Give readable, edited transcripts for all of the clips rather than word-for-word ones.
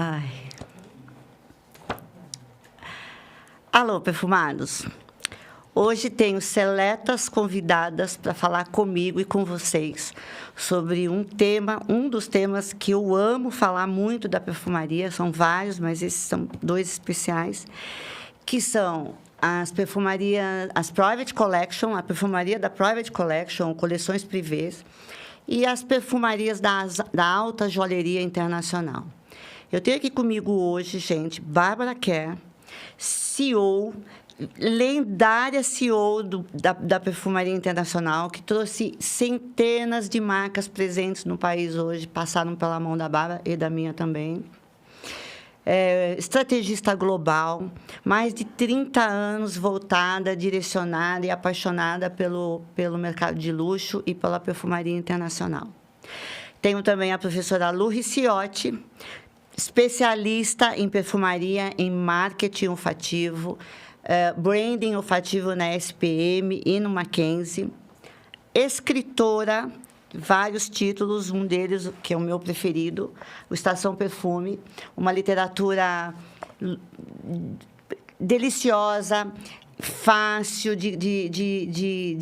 Ai. Alô, perfumados. Hoje tenho seletas convidadas para falar comigo e com vocês sobre um dos temas que eu amo falar muito da perfumaria. São vários, mas esses são dois especiais, que são as perfumarias, as Private Collection, a perfumaria da Private Collection, coleções privês, e as perfumarias da alta joalheria internacional. Eu tenho aqui comigo hoje, gente, Bárbara Kerr, CEO, lendária CEO da Perfumaria Internacional, que trouxe centenas de marcas presentes no país hoje, passaram pela mão da Bárbara e da minha também. Estrategista global, mais de 30 anos voltada, direcionada e apaixonada pelo mercado de luxo e pela perfumaria internacional. Tenho também a professora Lu Ricciotti, especialista em perfumaria, em marketing olfativo, branding olfativo na SPM e no Mackenzie, escritora, vários títulos, um deles, que é o meu preferido, o Estação Perfume, uma literatura deliciosa, fácil de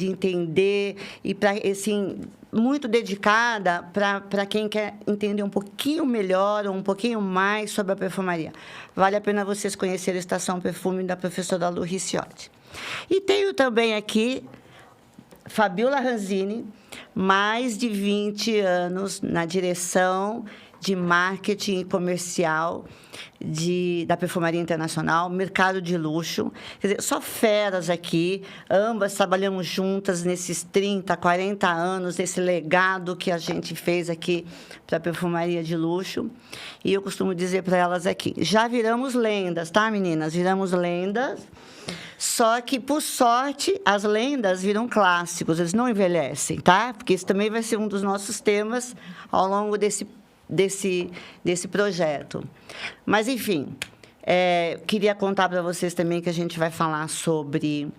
entender e, assim, muito dedicada para quem quer entender um pouquinho melhor ou um pouquinho mais sobre a perfumaria. Vale a pena vocês conhecerem a Estação Perfume da professora Lu Ricciotti. E tenho também aqui Fabiola Ranzini, mais de 20 anos na direção de marketing comercial da Perfumaria Internacional, mercado de luxo. Quer dizer, só feras aqui, ambas trabalhamos juntas nesses 30, 40 anos, esse legado que a gente fez aqui para a perfumaria de luxo. E eu costumo dizer para elas aqui, já viramos lendas, tá, meninas? Viramos lendas. Só que, por sorte, as lendas viram clássicos, eles não envelhecem, tá? Porque isso também vai ser um dos nossos temas ao longo desse projeto. Mas, enfim, queria contar para vocês também que a gente vai falar sobre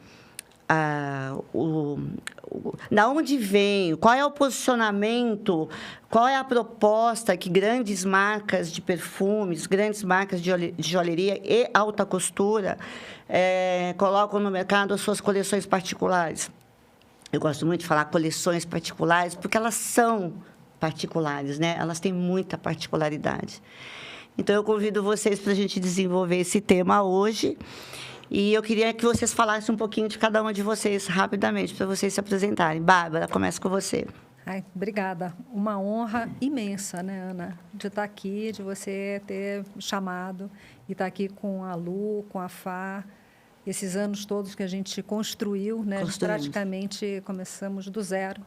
da onde vem, qual é o posicionamento, qual é a proposta que grandes marcas de perfumes, grandes marcas de joalheria e alta costura colocam no mercado as suas coleções particulares. Eu gosto muito de falar coleções particulares, porque elas são particulares, né? Elas têm muita particularidade. Então, eu convido vocês para a gente desenvolver esse tema hoje. E eu queria que vocês falassem um pouquinho de cada uma de vocês, rapidamente, para vocês se apresentarem. Bárbara, começa com você. Obrigada. Uma honra imensa, né, Ana, de estar aqui, de você ter chamado e estar aqui com a Lu, com a Fá, esses anos todos que a gente construiu, né? Praticamente começamos do zero,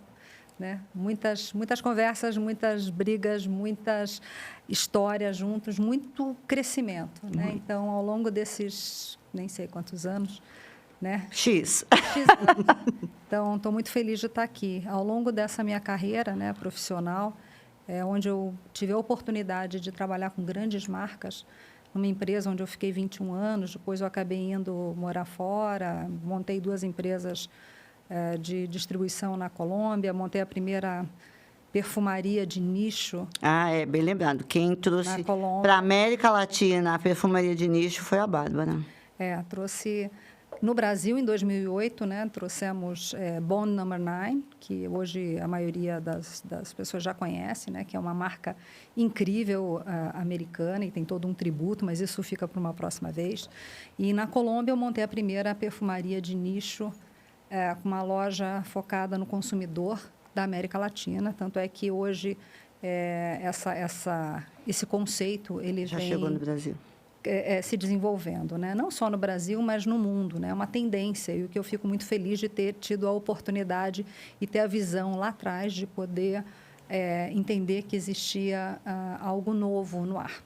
né? Muitas conversas, muitas brigas, muitas histórias juntos, muito crescimento, né? Então, ao longo desses nem sei quantos anos, né? X anos. Então, estou muito feliz de estar aqui. Ao longo dessa minha carreira, né, profissional, onde eu tive a oportunidade de trabalhar com grandes marcas, numa empresa onde eu fiquei 21 anos, depois eu acabei indo morar fora, montei 2 empresas de distribuição na Colômbia, montei a primeira perfumaria de nicho. Bem lembrado. Quem trouxe para a América Latina a perfumaria de nicho foi a Bárbara. Trouxe no Brasil, em 2008, né, trouxemos Bond No. 9, que hoje a maioria das pessoas já conhece, né, que é uma marca incrível americana e tem todo um tributo, mas isso fica para uma próxima vez. E na Colômbia eu montei a primeira perfumaria de nicho, com uma loja focada no consumidor da América Latina. Tanto é que hoje esse conceito ele já chegou no Brasil. Se desenvolvendo, né? Não só no Brasil, mas no mundo, né? É uma tendência, e o que eu fico muito feliz de ter tido a oportunidade e ter a visão lá atrás de poder entender que existia algo novo no ar.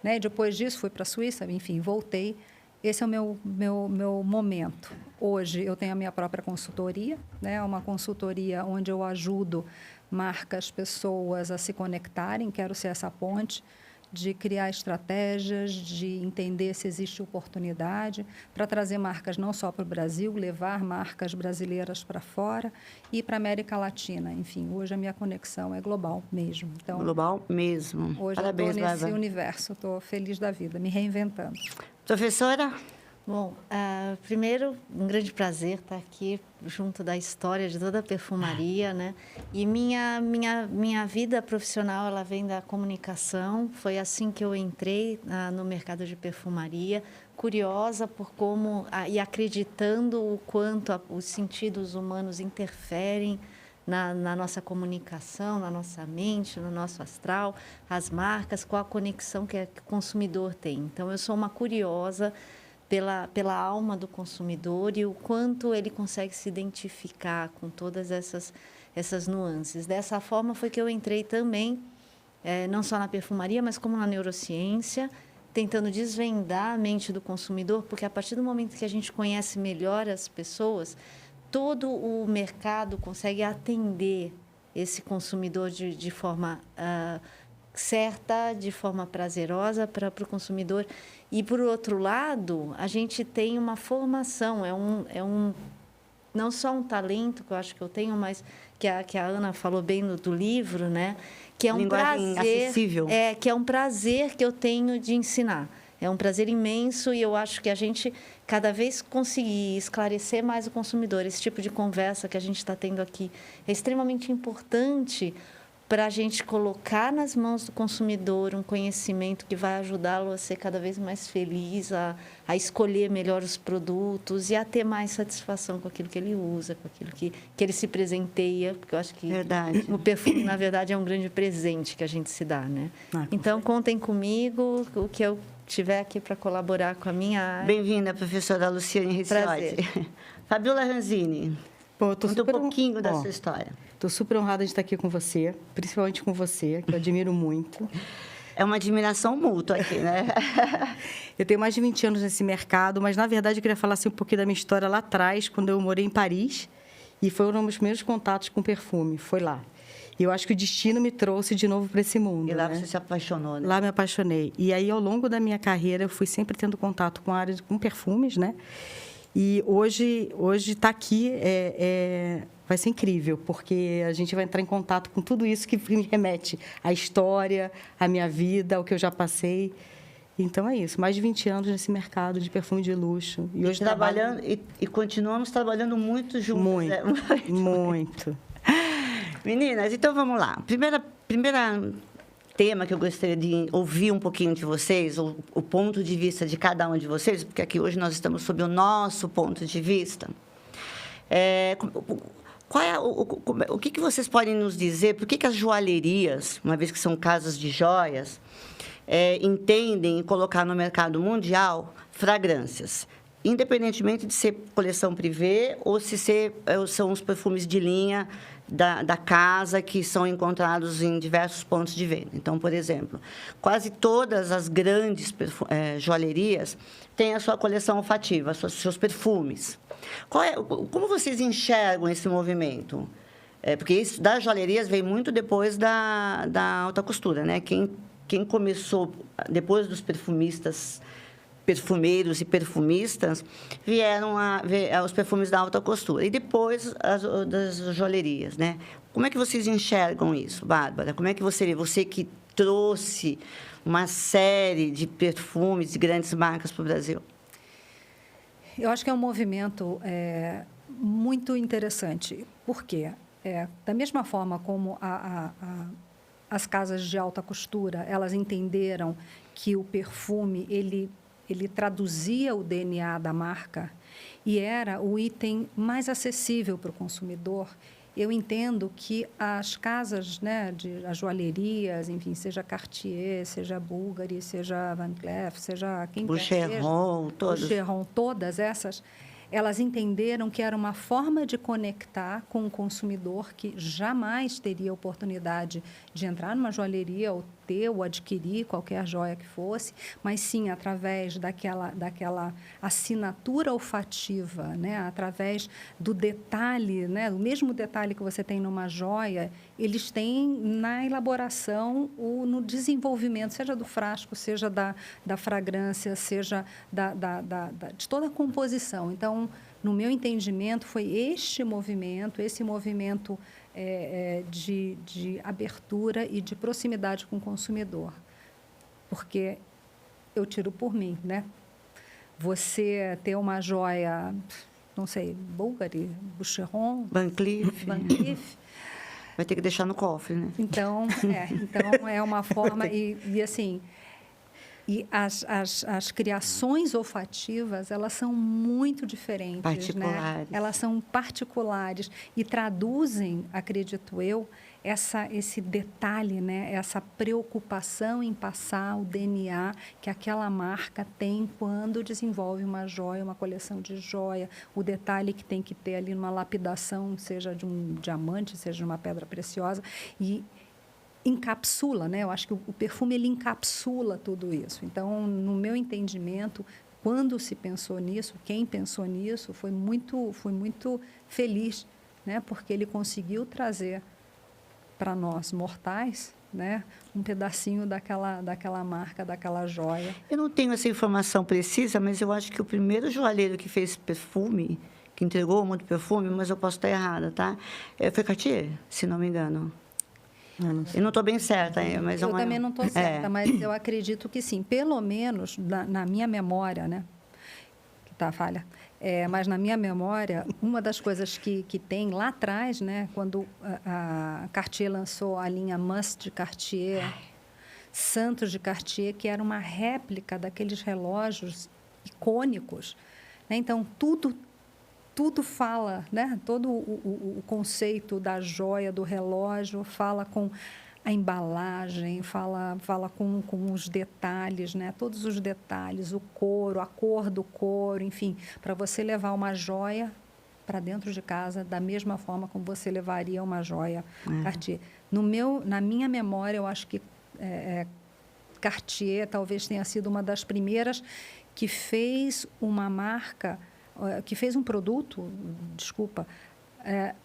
Né? E depois disso, fui para a Suíça, enfim, voltei. Esse é o meu momento. Hoje, eu tenho a minha própria consultoria, né? Uma consultoria onde eu ajudo marcas, pessoas a se conectarem, quero ser essa ponte de criar estratégias, de entender se existe oportunidade para trazer marcas não só para o Brasil, levar marcas brasileiras para fora e para a América Latina. Enfim, hoje a minha conexão é global mesmo. Então, Global mesmo. hoje Parabéns, eu estou nesse Bárbara. universo, estou feliz da vida, me reinventando. Professora? Bom, primeiro, um grande prazer estar aqui junto da história de toda a perfumaria, né? E minha vida profissional, ela vem da comunicação. Foi assim que eu entrei no mercado de perfumaria, curiosa por como e acreditando o quanto os sentidos humanos interferem na nossa comunicação, na nossa mente, no nosso astral, as marcas, qual a conexão que o consumidor tem. Então, eu sou uma curiosa pela alma do consumidor e o quanto ele consegue se identificar com todas essas nuances. Dessa forma foi que eu entrei também, não só na perfumaria, mas como na neurociência, tentando desvendar a mente do consumidor, porque a partir do momento que a gente conhece melhor as pessoas, todo o mercado consegue atender esse consumidor de forma certa, de forma prazerosa para o consumidor. E, por outro lado, a gente tem uma formação, não só um talento que eu acho que eu tenho, mas que a Ana falou bem do livro, né? Que é um Linguagem prazer, acessível. que é um prazer que eu tenho de ensinar. É um prazer imenso e eu acho que a gente, cada vez conseguir esclarecer mais o consumidor, esse tipo de conversa que a gente está tendo aqui, é extremamente importante para a gente colocar nas mãos do consumidor um conhecimento que vai ajudá-lo a ser cada vez mais feliz, a escolher melhor os produtos e a ter mais satisfação com aquilo que ele usa, com aquilo que ele se presenteia, porque eu acho que Verdade. o perfume, na verdade, é um grande presente que a gente se dá, né? Então, contem comigo, o que eu tiver aqui para colaborar com a minha área. Bem-vinda, professora Luciane Ricciotti. Prazer. Fabiola Ranzini, Bom, eu tô conta um super pouquinho da sua história. Estou super honrada de estar aqui com você, principalmente com você, que eu admiro muito. É uma admiração mútua aqui, né? Eu tenho mais de 20 anos nesse mercado, mas, na verdade, eu queria falar assim, um pouquinho da minha história lá atrás, quando eu morei em Paris, e foi um dos meus primeiros contatos com perfume, foi lá. E eu acho que o destino me trouxe de novo para esse mundo. E lá né? você se apaixonou, né? Lá me apaixonei. E aí, ao longo da minha carreira, eu fui sempre tendo contato com áreas com perfumes, né? E hoje está aqui, vai ser incrível, porque a gente vai entrar em contato com tudo isso que me remete à história, à minha vida, ao que eu já passei. Então, é isso. Mais de 20 anos nesse mercado de perfume de luxo. E hoje trabalhando, e continuamos trabalhando muito juntos. Muito, né? muito. Meninas, então vamos lá. Primeira tema que eu gostaria de ouvir um pouquinho de vocês, o ponto de vista de cada um de vocês, porque aqui hoje nós estamos sob o nosso ponto de vista. O que vocês podem nos dizer? Por que as joalherias, uma vez que são casas de joias, entendem em colocar no mercado mundial fragrâncias? Independentemente de ser coleção privê ou se são os perfumes de linha da casa que são encontrados em diversos pontos de venda. Então, por exemplo, quase todas as grandes joalherias têm a sua coleção olfativa, seus perfumes. Como vocês enxergam esse movimento? Porque isso das joalherias veio muito depois da alta costura, né? Quem começou depois dos perfumeiros e perfumistas, vieram os perfumes da alta costura. E depois das joalherias, né? Como é que vocês enxergam isso, Bárbara? Como é que você que trouxe uma série de perfumes de grandes marcas para o Brasil? Eu acho que é um movimento muito interessante. Por quê? Da mesma forma como as casas de alta costura, elas entenderam que o perfume, ele traduzia o DNA da marca e era o item mais acessível para o consumidor. Eu entendo que as casas, né, as joalherias, enfim, seja Cartier, seja Bulgari, seja Van Cleef, seja quem quer que seja, Boucheron, todas essas, elas entenderam que era uma forma de conectar com o consumidor que jamais teria oportunidade de entrar numa joalheria ou ter ou adquirir qualquer joia que fosse, mas sim através daquela assinatura olfativa, né? Através do detalhe, né? O mesmo detalhe que você tem numa joia, eles têm na elaboração ou no desenvolvimento, seja do frasco, seja da fragrância, seja de toda a composição. Então, no meu entendimento, foi esse movimento de abertura e de proximidade com o consumidor. Porque eu tiro por mim, né? Você ter uma joia, não sei, Bulgari, Boucheron, Van Cleef. Vai ter que deixar no cofre, né? Então é uma forma e assim, e as criações olfativas, elas são muito diferentes, Particulares. né? Elas são particulares e traduzem, acredito eu, esse detalhe, né? Essa preocupação em passar o DNA que aquela marca tem quando desenvolve uma joia, uma coleção de joia, o detalhe que tem que ter ali numa lapidação, seja de um diamante, seja de uma pedra preciosa, e encapsula, né? Eu acho que o perfume ele encapsula tudo isso. Então, no meu entendimento, quando se pensou nisso, quem pensou nisso foi muito feliz, né? Porque ele conseguiu trazer para nós mortais, né, um pedacinho daquela marca, daquela joia. Eu não tenho essa informação precisa, mas eu acho que o primeiro joalheiro que fez perfume, que entregou muito perfume, mas eu posso estar errada, tá? Foi Cartier, se não me engano. Eu não estou bem certa, mas eu também não estou certa, mas eu acredito que sim. Pelo menos na minha memória, né? Que está falha. Mas na minha memória, uma das coisas que tem lá atrás, né? Quando a Cartier lançou a linha Must de Cartier, Santos de Cartier, que era uma réplica daqueles relógios icônicos, né? Então, tudo fala, né? Todo o conceito da joia, do relógio, fala com a embalagem, fala com os detalhes, né? Todos os detalhes, o couro, a cor do couro, enfim, para você levar uma joia para dentro de casa da mesma forma como você levaria uma joia Cartier. Na minha memória, eu acho que Cartier talvez tenha sido uma das primeiras que fez uma marca, que fez um produto,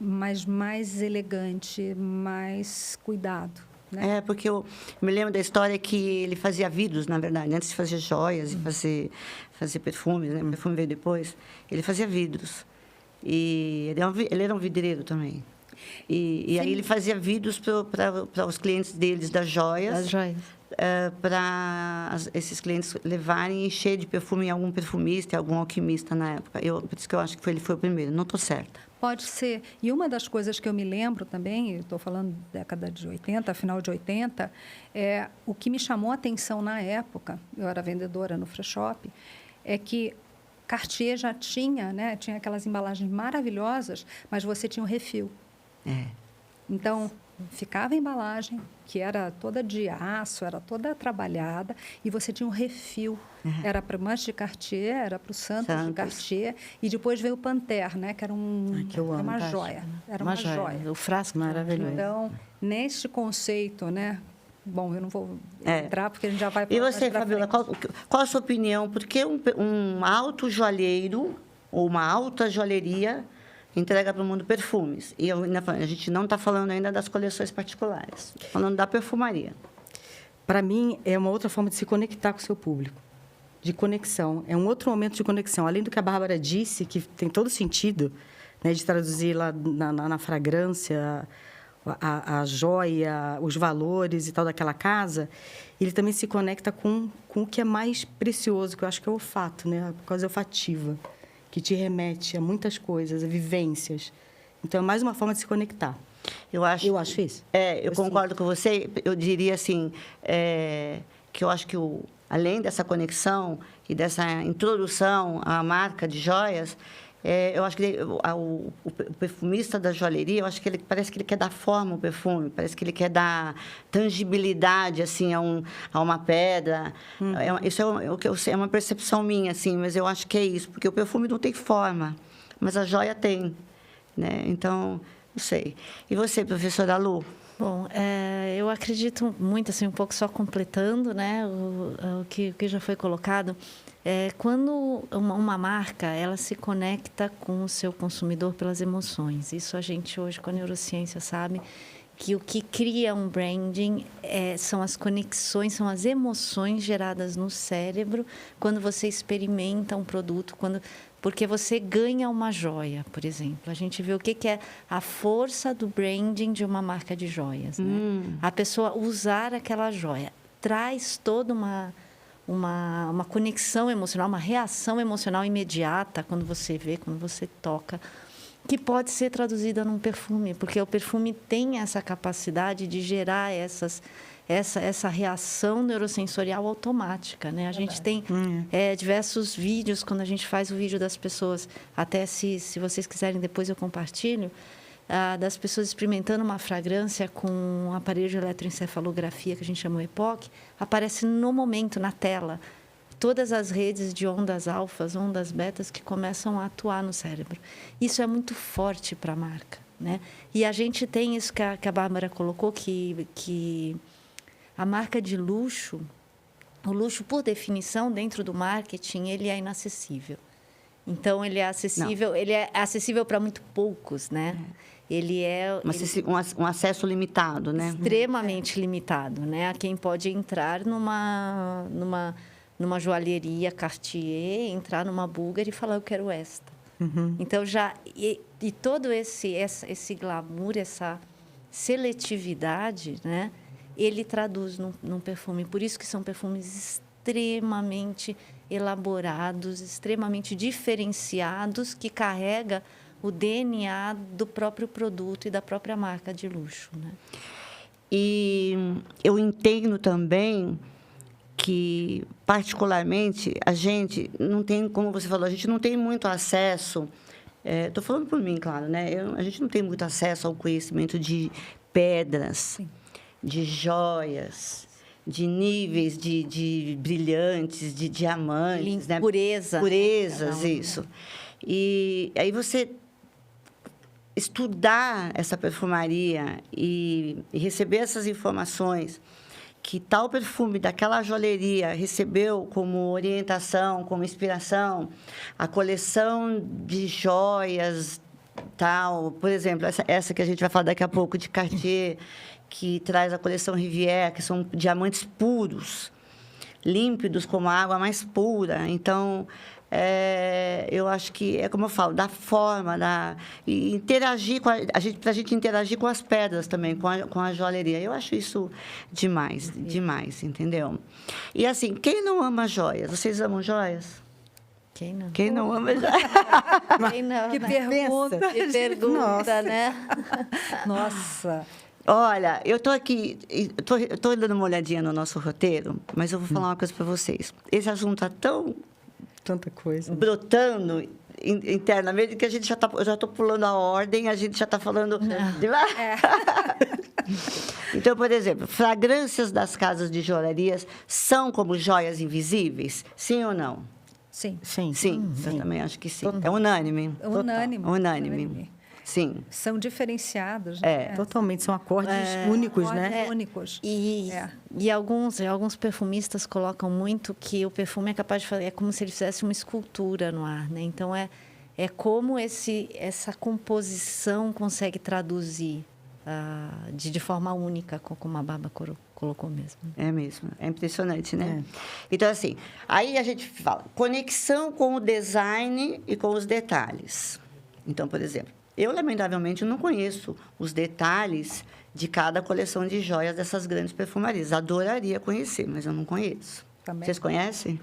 mas mais elegante, mais cuidado. Né? Porque eu me lembro da história que ele fazia vidros, na verdade, antes de fazer joias e fazer perfumes, né? Perfume veio depois, ele fazia vidros. E ele era um vidreiro também. E aí ele fazia vidros para os clientes deles das joias. Das joias. Para esses clientes levarem e encher de perfume em algum perfumista, algum alquimista na época. Por isso que eu acho que ele foi o primeiro. Não estou certa. Pode ser. E uma das coisas que eu me lembro também, estou falando década de 80, final de 80, o que me chamou a atenção na época, eu era vendedora no Free Shop, é que Cartier já tinha, né, tinha aquelas embalagens maravilhosas, mas você tinha o refil. Então, ficava a embalagem, que era toda de aço, era toda trabalhada, e você tinha um refil. Era para o Must de Cartier, era para o Santos de Cartier, e depois veio o Panthère, né, que era uma joia. Era uma joia. O frasco maravilhoso. Então, neste conceito, né? Bom, eu não vou entrar, porque a gente já vai... E você, Fabiola, qual a sua opinião? Por que um alto joalheiro ou uma alta joalheria entrega para o mundo perfumes? E a gente não está falando ainda das coleções particulares, está falando da perfumaria. Para mim, é uma outra forma de se conectar com o seu público, de conexão. É um outro momento de conexão. Além do que a Bárbara disse, que tem todo sentido, né, de traduzir lá na fragrância, a joia, os valores e tal daquela casa, ele também se conecta com o que é mais precioso, que eu acho que é o olfato, né, a coisa olfativa, que te remete a muitas coisas, a vivências. Então, é mais uma forma de se conectar. Eu acho isso. Eu concordo com você. Eu diria assim, que eu acho que além dessa conexão e dessa introdução à marca de joias, eu acho que o perfumista da joalheria, eu acho que parece que ele quer dar forma ao perfume, parece que ele quer dar tangibilidade assim a uma pedra. Isso é uma percepção minha, assim, mas eu acho que é isso, porque o perfume não tem forma, mas a joia tem, né? Então, não sei. E você, professora Lu? Bom, eu acredito muito, assim, um pouco só completando, né, o que já foi colocado. Quando uma marca, ela se conecta com o seu consumidor pelas emoções. Isso a gente hoje com a neurociência sabe que o que cria um branding são as conexões, são as emoções geradas no cérebro quando você experimenta um produto, porque você ganha uma joia, por exemplo. A gente vê o que é a força do branding de uma marca de joias, né? A pessoa usar aquela joia traz toda uma conexão emocional, uma reação emocional imediata quando você vê, quando você toca, que pode ser traduzida num perfume, porque o perfume tem essa capacidade de gerar essa reação neurosensorial automática, né? A gente tem diversos vídeos, quando a gente faz o vídeo das pessoas, até se vocês quiserem depois eu compartilho, das pessoas experimentando uma fragrância com um aparelho de eletroencefalografia, que a gente chama o EPOC, aparece no momento, na tela, todas as redes de ondas alfas, ondas betas que começam a atuar no cérebro. Isso é muito forte para a marca, né? E a gente tem isso que a Bárbara colocou, que a marca de luxo, o luxo, por definição, dentro do marketing, ele é inacessível. Então, ele é acessível para muito poucos, né? Ele é um acesso limitado, né? Extremamente limitado, né? A quem pode entrar numa joalheria Cartier, entrar numa Bulgari e falar, eu quero esta. Então, e todo esse glamour, essa seletividade, né? Ele traduz num perfume. Por isso que são perfumes extremamente elaborados, extremamente diferenciados, que carrega o DNA do próprio produto e da própria marca de luxo, né? E eu entendo também que, particularmente, a gente não tem, como você falou, a gente não tem muito acesso. Estou falando por mim, claro, né? A gente não tem muito acesso ao conhecimento de pedras, sim, de joias, de níveis de brilhantes, de diamantes, né? Purezas, isso. E aí você estudar essa perfumaria e receber essas informações que tal perfume daquela joalheria recebeu como orientação, como inspiração, a coleção de joias, tal, por exemplo, essa que a gente vai falar daqui a pouco, de Cartier, que traz a coleção Rivière, que são diamantes puros, límpidos como a água mais pura. Então, eu acho que, como eu falo, da forma, e interagir para a gente interagir com as pedras também, com a joalheria. Eu acho isso demais, entendeu? E assim, quem não ama joias? Vocês amam joias? Quem não? Quem não ama joias? Quem não, Que né? pergunta! Que pergunta, né? Nossa! Olha, eu estou aqui, estou dando uma olhadinha no nosso roteiro, mas eu vou falar uma coisa para vocês. Esse assunto está tão tanta coisa brotando internamente que a gente eu já estou pulando a ordem, a gente já está falando. Então, por exemplo, fragrâncias das casas de joalherias são como joias invisíveis? Sim ou não? Sim. Sim. Eu também acho que sim. É unânime. Unânime. Sim. São diferenciados. Né? Totalmente, são acordes únicos, né? Únicos. E alguns perfumistas colocam muito que o perfume é capaz de fazer, é como se ele fizesse uma escultura no ar, né? Então, é como essa composição consegue traduzir de forma única, como a Baba colocou mesmo. É mesmo, é impressionante, né? Então, assim, aí a gente fala conexão com o design e com os detalhes. Então, por exemplo, eu, lamentavelmente, não conheço os detalhes de cada coleção de joias dessas grandes perfumarias. Adoraria conhecer, mas eu não conheço. Também. Vocês conhecem?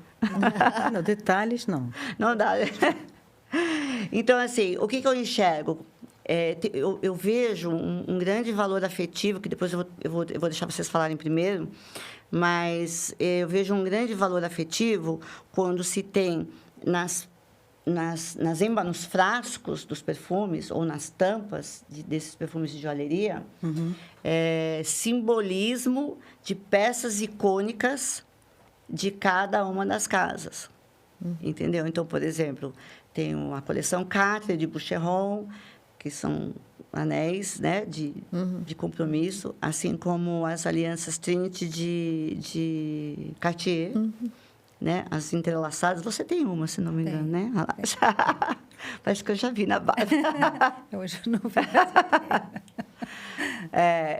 Não, detalhes, não. Não dá. Então, assim, o que eu enxergo? Eu vejo um grande valor afetivo, que depois eu vou deixar vocês falarem primeiro, mas eu vejo um grande valor afetivo quando se tem nos frascos dos perfumes ou nas tampas desses perfumes de joalheria, simbolismo de peças icônicas de cada uma das casas. Entendeu? Então, por exemplo, tem a coleção Cartier de Boucheron, que são anéis, né, de compromisso, assim como as alianças Trinity de Cartier, né, as entrelaçadas. Você tem uma, se não me engano, né? Parece que eu já vi na barra. Hoje eu não vi.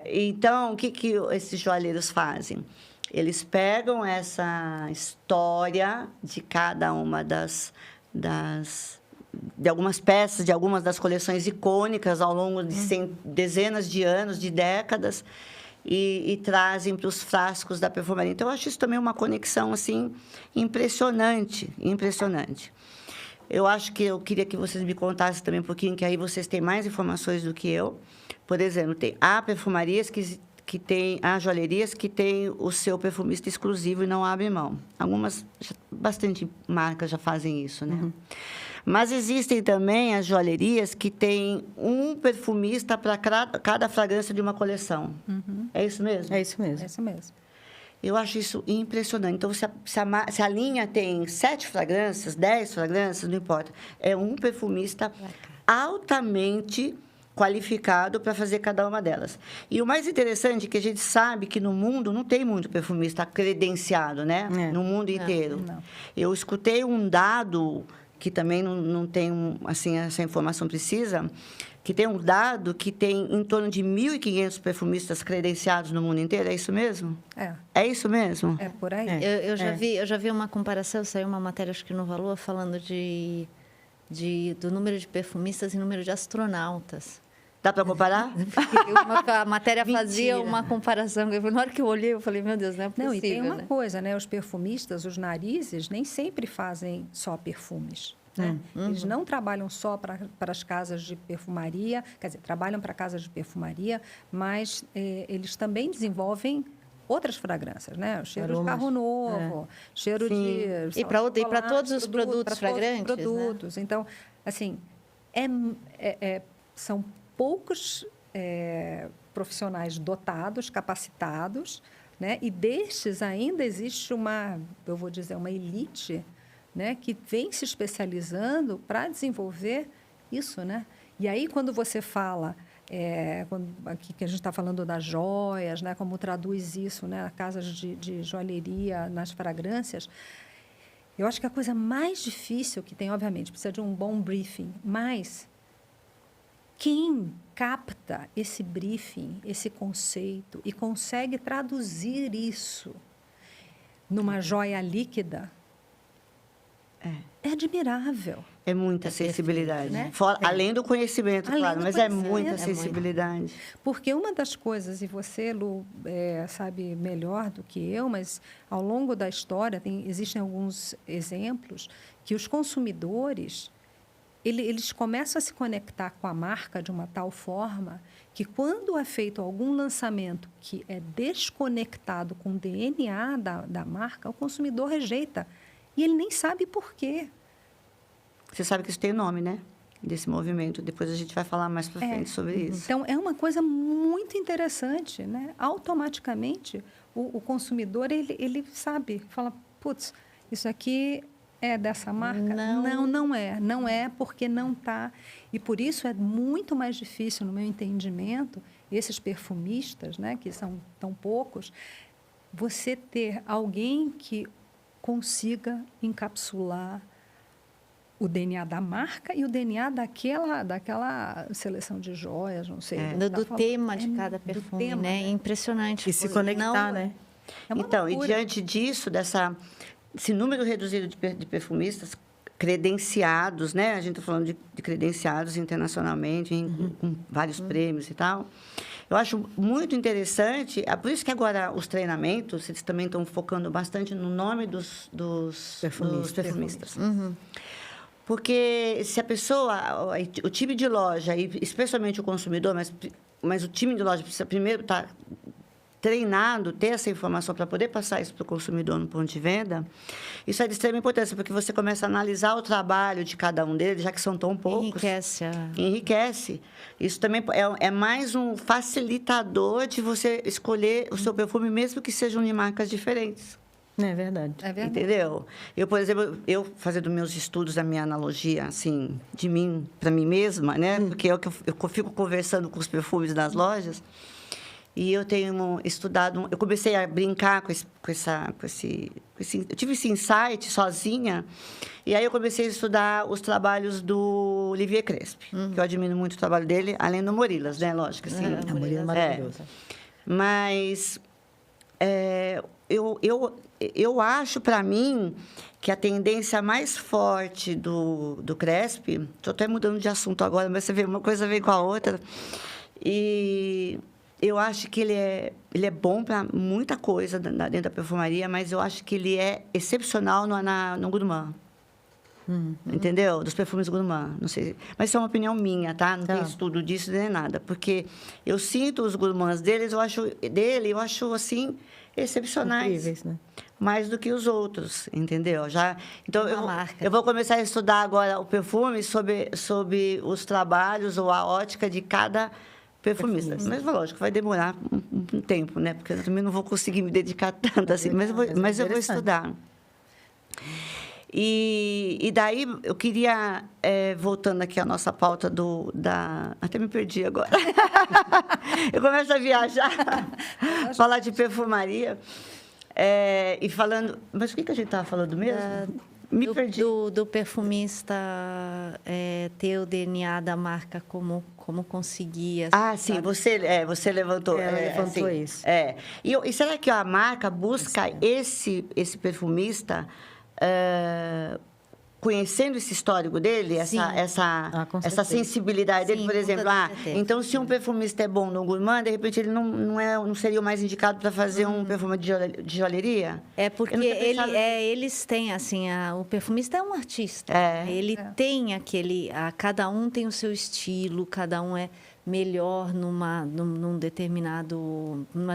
Então, o que esses joalheiros fazem? Eles pegam essa história de cada uma de algumas peças, de algumas das coleções icônicas ao longo de dezenas de anos, de décadas, e trazem para os frascos da perfumaria. Então, eu acho isso também uma conexão assim impressionante, impressionante. Eu acho que eu queria que vocês me contassem também um pouquinho, que aí vocês têm mais informações do que eu. Por exemplo, há perfumarias há joalherias que têm o seu perfumista exclusivo e não abrem mão. Algumas, bastante marcas já fazem isso, né? Mas existem também as joalherias que têm um perfumista para cada fragrância de uma coleção. É isso mesmo? É isso mesmo. É isso mesmo. Eu acho isso impressionante. Então, se a linha tem 7 fragrâncias, 10 fragrâncias, não importa. É um perfumista altamente qualificado para fazer cada uma delas. E o mais interessante é que a gente sabe que no mundo não tem muito perfumista credenciado, né? No mundo inteiro. Não. Eu escutei um dado que também não tem assim, essa informação precisa, que tem um dado que tem em torno de 1.500 perfumistas credenciados no mundo inteiro. É isso mesmo? É isso mesmo? É por aí. Eu já vi uma comparação, saiu uma matéria, acho que no Valor, falando do número de perfumistas e número de astronautas. Dá para comparar? A matéria fazia uma comparação. Na hora que eu olhei, eu falei, meu Deus, não é possível. Não, e tem uma coisa, né? Os perfumistas, os narizes, nem sempre fazem só perfumes. Né? Eles não trabalham só para as casas de perfumaria, quer dizer, trabalham para casas de perfumaria, mas eles também desenvolvem outras fragrâncias, né? O cheiro de carro novo, cheiro de... E para todos os produtos fragrantes, produtos. Né? Então, assim, são poucos profissionais dotados, capacitados, né? E destes ainda existe eu vou dizer, uma elite, né? Que vem se especializando para desenvolver isso, né? E aí, quando você fala, aqui que a gente está falando das joias, né? Como traduz isso, né? Casas de joalheria nas fragrâncias, eu acho que a coisa mais difícil que tem, obviamente, precisa de um bom briefing, mas quem capta esse briefing, esse conceito e consegue traduzir isso numa joia líquida é admirável. É muita sensibilidade. Né? Além do conhecimento, claro, mas é muita sensibilidade. Porque uma das coisas, e você, Lu, sabe melhor do que eu, mas ao longo da história existem alguns exemplos que os consumidores eles começam a se conectar com a marca de uma tal forma que, quando é feito algum lançamento que é desconectado com o DNA da marca, o consumidor rejeita. E ele nem sabe por quê. Você sabe que isso tem nome, né? Desse movimento. Depois a gente vai falar mais para frente sobre isso. Então, é uma coisa muito interessante, né? Automaticamente, o consumidor, ele sabe, fala, putz, isso aqui é dessa marca? Não é. Não é porque não está. E por isso é muito mais difícil, no meu entendimento, esses perfumistas, né, que são tão poucos, você ter alguém que consiga encapsular o DNA da marca e o DNA daquela seleção de joias, não sei. Do tema de cada perfume, tema, né? É impressionante. E se conectar, né? Então, e diante disso, esse número reduzido de perfumistas credenciados, né? A gente está falando de credenciados internacionalmente, com vários prêmios e tal. Eu acho muito interessante, é por isso que agora os treinamentos, eles também estão focando bastante no nome dos perfumistas. Porque se a pessoa, o time de loja, e especialmente o consumidor, mas o time de loja precisa primeiro estar treinado, ter essa informação para poder passar isso para o consumidor no ponto de venda, isso é de extrema importância, porque você começa a analisar o trabalho de cada um deles, já que são tão poucos. Enriquece. Isso também é mais um facilitador de você escolher o seu perfume, mesmo que sejam de marcas diferentes. É verdade. É verdade. Entendeu? Eu, por exemplo, eu fazendo meus estudos, a minha analogia, assim, de mim para mim mesma, né? Porque é o que eu fico conversando com os perfumes nas lojas. E eu tenho estudado, eu comecei a brincar com esse, eu tive esse insight sozinha, e aí eu comecei a estudar os trabalhos do Olivier Crespi, que eu admiro muito o trabalho dele, além do Morilas, né? Lógico, assim. A Murilo é maravilhosa. Mas eu acho, para mim, que a tendência mais forte do Crespi... Estou até mudando de assunto agora, mas você vê, uma coisa vem com a outra. E eu acho que ele é bom para muita coisa dentro da perfumaria, mas eu acho que ele é excepcional no gourmand. Entendeu? Dos perfumes gourmand. Não sei, mas isso é uma opinião minha, tá? Não tem estudo disso nem nada. Porque eu sinto os gourmands deles, eu acho assim, excepcionais. Incríveis, né? Mais do que os outros, entendeu? Então, Uma marca. eu vou começar a estudar agora o perfume sobre os trabalhos ou a ótica de cada perfumista. Mas, lógico, vai demorar um tempo, né? Porque eu também não vou conseguir me dedicar tanto assim. Mas eu vou estudar. E daí, eu queria, voltando aqui à nossa pauta até me perdi agora. Eu começo a viajar, falar de perfumaria. E falando... Mas o que a gente estava falando mesmo? Me perdi. Do perfumista ter o DNA da marca como conseguia. Ah, sim, você levantou. Levantou assim, isso. E será que a marca busca esse perfumista... conhecendo esse histórico dele, essa sensibilidade dele, Sim, por exemplo, então se um perfumista é bom no gourmand, de repente ele não seria o mais indicado para fazer um perfume de joalheria? É porque eles têm, assim, o perfumista é um artista. Ele tem cada um tem o seu estilo, cada um é melhor numa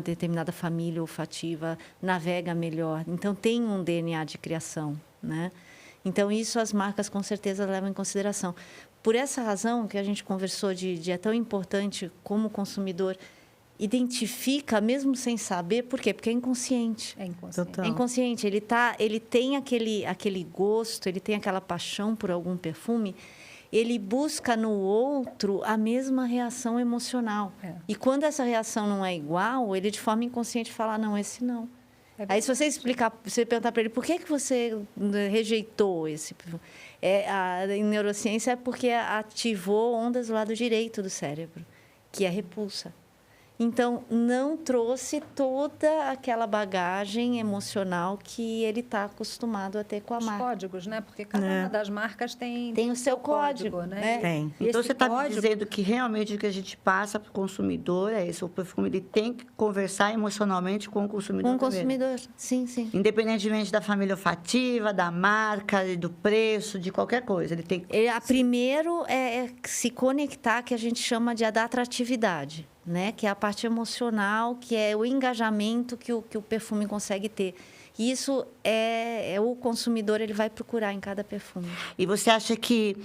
determinada família olfativa, navega melhor. Então, tem um DNA de criação, né? Então, isso as marcas, com certeza, levam em consideração. Por essa razão que a gente conversou é tão importante como o consumidor identifica, mesmo sem saber, por quê? Porque é inconsciente. É inconsciente. Total. É inconsciente. Ele tem aquele gosto, ele tem aquela paixão por algum perfume, ele busca no outro a mesma reação emocional. E quando essa reação não é igual, ele, de forma inconsciente, fala, não, esse não. Aí, se você perguntar para ele, por que você rejeitou esse perfume? Em neurociência é porque ativou ondas do lado direito do cérebro, que é a repulsa. Então, não trouxe toda aquela bagagem emocional que ele está acostumado a ter com a marca. Os códigos, né? Porque cada uma das marcas tem o seu código, né? Tem. Então, você está me dizendo que realmente o que a gente passa para o consumidor é isso. O perfume ele tem que conversar emocionalmente com o consumidor. Com o consumidor, sim, sim. Independentemente da família olfativa, da marca, do preço, de qualquer coisa. Ele tem que... Primeiro é se conectar, que a gente chama de da atratividade, né? Que é a parte emocional, que é o engajamento que o perfume consegue ter. E isso o consumidor ele vai procurar em cada perfume. E você acha que,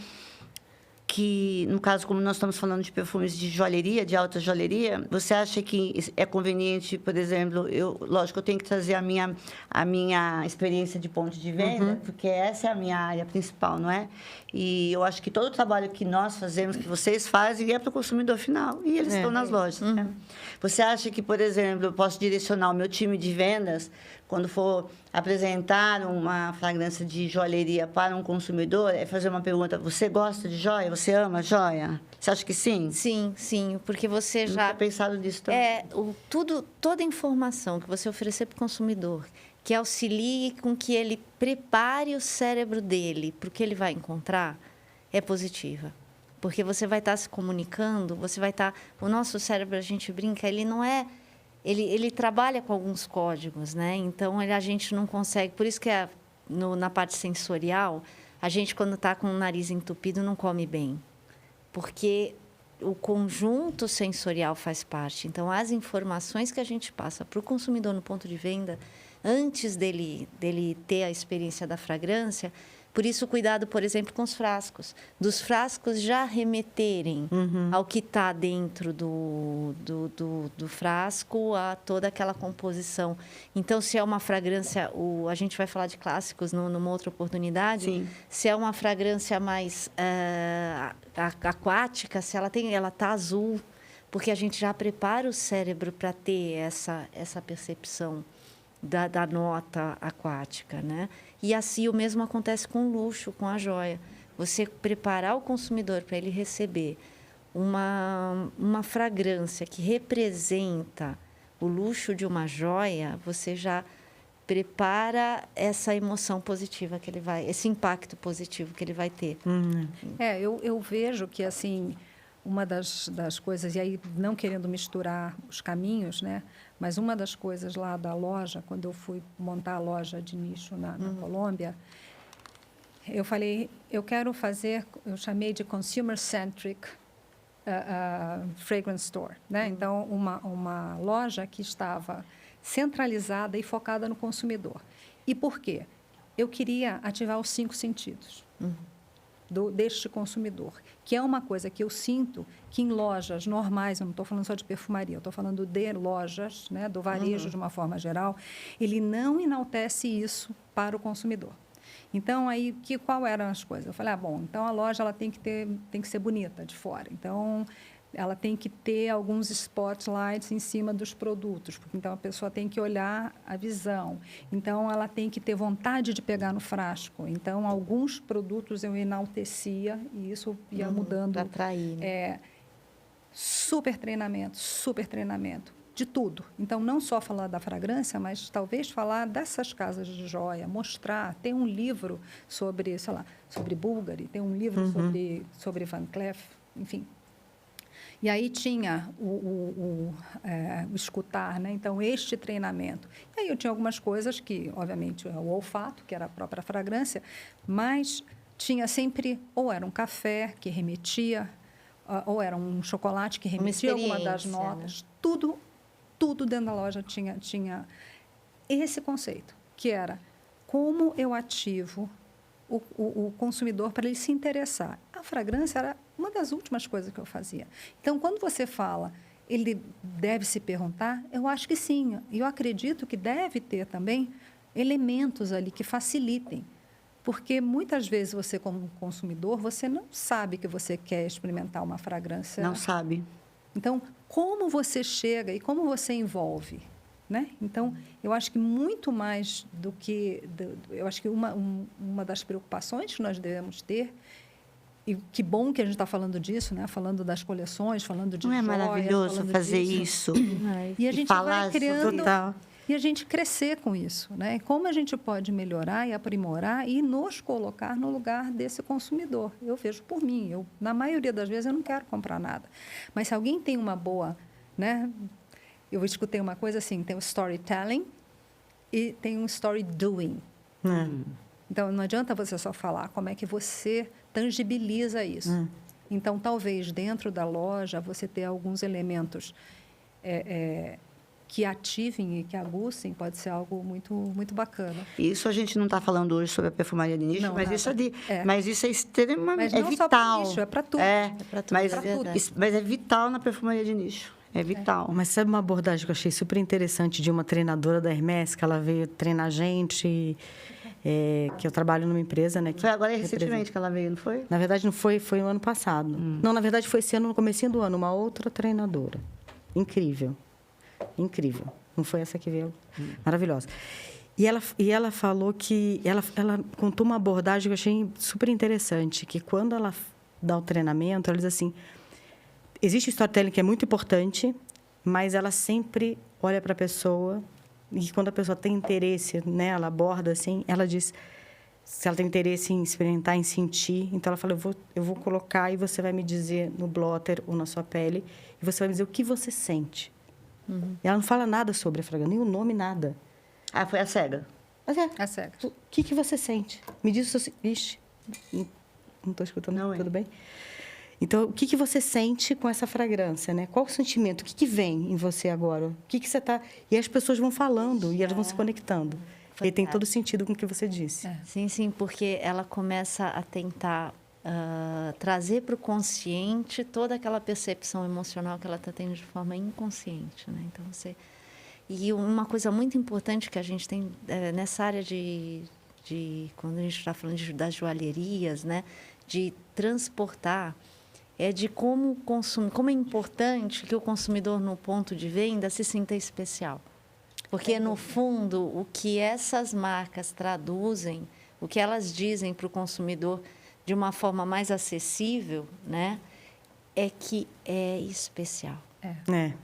no caso, como nós estamos falando de perfumes de joalheria, de alta joalheria, você acha que é conveniente, por exemplo, lógico, eu tenho que trazer a minha experiência de ponto de venda, porque essa é a minha área principal, não é? E eu acho que todo o trabalho que nós fazemos, que vocês fazem, é para o consumidor final. E eles estão nas lojas. Né? Você acha que, por exemplo, eu posso direcionar o meu time de vendas, quando for apresentar uma fragrância de joalheria para um consumidor, é fazer uma pergunta: você gosta de joia? Você ama joia? Você acha que sim? Sim, sim, porque você já... Não tinha pensado nisso também. Toda informação que você oferecer para o consumidor, que auxilie com que ele prepare o cérebro dele para o que ele vai encontrar, é positiva. Porque você vai estar se comunicando, você vai estar... O nosso cérebro, a gente brinca, ele não é... Ele trabalha com alguns códigos, né? Então, a gente não consegue... Por isso que na parte sensorial, a gente, quando está com o nariz entupido, não come bem. Porque o conjunto sensorial faz parte. Então, as informações que a gente passa para o consumidor no ponto de venda, antes dele ter a experiência da fragrância, Por isso, cuidado, por exemplo, com os frascos. Dos frascos já remeterem ao que está dentro do frasco, a toda aquela composição. Então, se é uma fragrância, a gente vai falar de clássicos numa outra oportunidade. Sim. Se é uma fragrância mais aquática, se ela está azul, porque a gente já prepara o cérebro para ter essa percepção da nota aquática, né? E assim o mesmo acontece com o luxo, com a joia. Você preparar o consumidor para ele receber uma fragrância que representa o luxo de uma joia, você já prepara essa emoção positiva que ele vai, esse impacto positivo que ele vai ter. Eu vejo que, assim, uma das coisas, e aí não querendo misturar os caminhos, né? Mas uma das coisas lá da loja, quando eu fui montar a loja de nicho na Colômbia, eu falei, eu quero fazer, eu chamei de consumer-centric fragrance store, né? Então, uma loja que estava centralizada e focada no consumidor. E por quê? Eu queria ativar os 5 sentidos deste consumidor, que é uma coisa que eu sinto que em lojas normais, eu não estou falando só de perfumaria, eu estou falando de lojas, né, do varejo de uma forma geral, ele não enaltece isso para o consumidor. Então, aí, qual eram as coisas? Eu falei, então a loja ela tem que ser bonita de fora. Então, ela tem que ter alguns spotlights em cima dos produtos, porque então a pessoa tem que olhar a visão. Então, ela tem que ter vontade de pegar no frasco. Então, alguns produtos eu enaltecia e isso ia mudando. Para atrair. Né? Super treinamento de tudo. Então, não só falar da fragrância, mas talvez falar dessas casas de joia, mostrar. Tem um livro sobre, sei lá, sobre Bulgari, tem um livro sobre Van Cleef, enfim. E aí tinha o escutar, né? Então, este treinamento. E aí eu tinha algumas coisas que, obviamente, o olfato, que era a própria fragrância, mas tinha sempre, ou era um café que remetia, ou era um chocolate que remetia alguma das notas. Né? Tudo dentro da loja tinha esse conceito, que era como eu ativo o consumidor para ele se interessar. A fragrância era uma das últimas coisas que eu fazia. Então, quando você fala, ele deve se perguntar, eu acho que sim. E eu acredito que deve ter também elementos ali que facilitem. Porque muitas vezes você, como consumidor, você não sabe que você quer experimentar uma fragrância. Não sabe. Então, como você chega e como você envolve? Né? Então, eu acho que muito mais do que... eu acho que uma das preocupações que nós devemos ter, e que bom que a gente está falando disso, né? Falando das coleções, falando de joias. Não é maravilhoso fazer isso? E a gente falar vai criando... total. E a gente crescer com isso. Né? Como a gente pode melhorar e aprimorar e nos colocar no lugar desse consumidor. Eu vejo por mim. Na maioria das vezes, eu não quero comprar nada. Mas se alguém tem uma boa... Né? Eu escutei uma coisa assim, tem o storytelling e tem um story doing. Então, não adianta você só falar, como é que você tangibiliza isso. Então, talvez dentro da loja você ter alguns elementos que ativem e que aguçem, pode ser algo muito, muito bacana. Isso a gente não está falando hoje sobre a perfumaria de nicho, Não, mas isso é extremamente mas não vital. Só para nicho, é para tudo. Para tudo. Mas é vital na perfumaria de nicho. É vital. Mas sabe uma abordagem que eu achei super interessante de uma treinadora da Hermès, que ela veio treinar a gente, que eu trabalho numa empresa, né? Foi agora recentemente que ela veio, não foi? Na verdade, não foi, foi o ano passado. Não, na verdade, foi esse ano, no comecinho do ano, uma outra treinadora. Incrível. Incrível. Não foi essa que veio. Maravilhosa. E ela falou que... Ela contou uma abordagem que eu achei super interessante, que quando ela dá o treinamento, ela diz assim... Existe o storytelling que é muito importante, mas ela sempre olha para a pessoa e quando a pessoa tem interesse, né, ela aborda assim, ela diz se ela tem interesse em experimentar, em sentir. Então, ela fala, eu vou colocar e você vai me dizer no blotter ou na sua pele e você vai me dizer o que você sente. E ela não fala nada sobre a fragrância, nem o nome, nada. Ah, foi a cega? Mas A cega. O que você sente? Me diz o seu... Ixi, não estou escutando, Não, tudo bem? Então, o que você sente com essa fragrância, né? Qual o sentimento? O que vem em você agora? O que você está... E as pessoas vão falando e elas vão se conectando. E tem todo sentido com o que você disse. Sim, sim, porque ela começa a tentar trazer para o consciente toda aquela percepção emocional que ela está tendo de forma inconsciente, né? Então e uma coisa muito importante que a gente tem nessa área de quando a gente está falando das joalherias, né? De transportar, de como é importante que o consumidor no ponto de venda se sinta especial. Porque, no fundo, o que essas marcas traduzem, o que elas dizem para o consumidor de uma forma mais acessível, né, é que é especial. Né?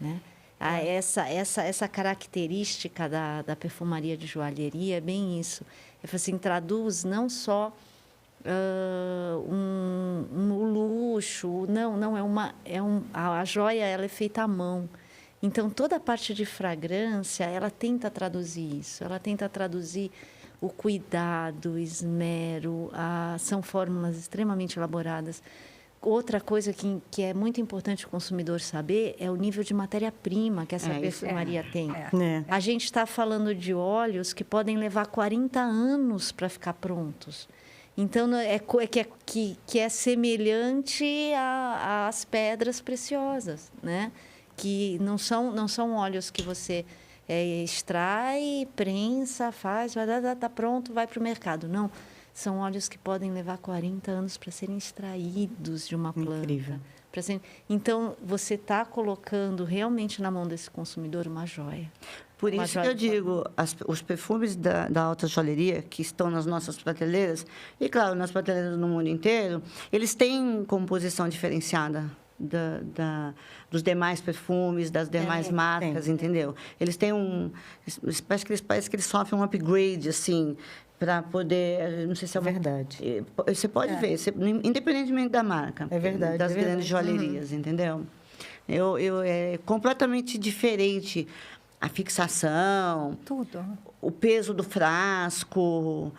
Essa característica da perfumaria de joalheria é bem isso. Assim, traduz não só um luxo, a joia ela é feita à mão. Então, toda a parte de fragrância, ela tenta traduzir isso. Ela tenta traduzir o cuidado, o esmero, são fórmulas extremamente elaboradas. Outra coisa que é muito importante o consumidor saber é o nível de matéria-prima que essa perfumaria tem. A gente está falando de óleos que podem levar 40 anos para ficar prontos. Então, que é semelhante às pedras preciosas, né? Que não são óleos que você extrai, prensa, faz, está pronto, vai para o mercado. Não, são óleos que podem levar 40 anos para serem extraídos de uma planta. Incrível. Então, você está colocando realmente na mão desse consumidor uma joia. Por isso que eu digo, os perfumes da alta joalheria que estão nas nossas prateleiras, e claro, nas prateleiras no mundo inteiro, eles têm composição diferenciada dos demais perfumes, das demais marcas, entendeu? Eles têm parece que eles sofrem um upgrade, assim, para poder, não sei se é verdade. Você pode ver, independentemente da marca. É verdade. Das grandes joalherias, entendeu? É completamente diferente a fixação, tudo. O peso do frasco,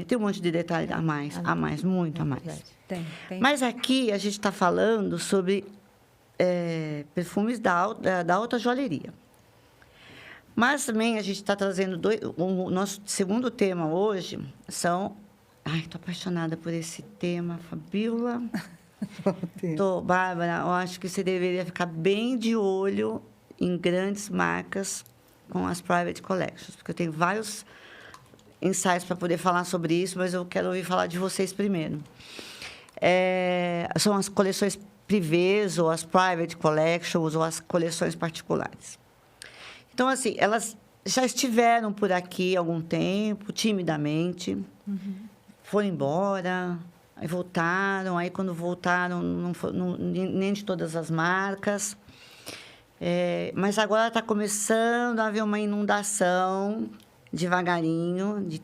tem um monte de detalhe a mais, muito a mais. Tem. Mas aqui a gente está falando sobre perfumes da alta joalheria. Mas também a gente está trazendo o nosso segundo tema hoje são... Ai, estou apaixonada por esse tema, Fabíola. Bárbara, eu acho que você deveria ficar bem de olho em grandes marcas com as Private Collections, porque eu tenho vários insights para poder falar sobre isso, mas eu quero ouvir falar de vocês primeiro. São as coleções privées, ou as Private Collections, ou as coleções particulares. Então, assim, elas já estiveram por aqui há algum tempo, timidamente, foram embora, aí voltaram, aí quando voltaram, nem de todas as marcas. Mas agora está começando a haver uma inundação, devagarinho, de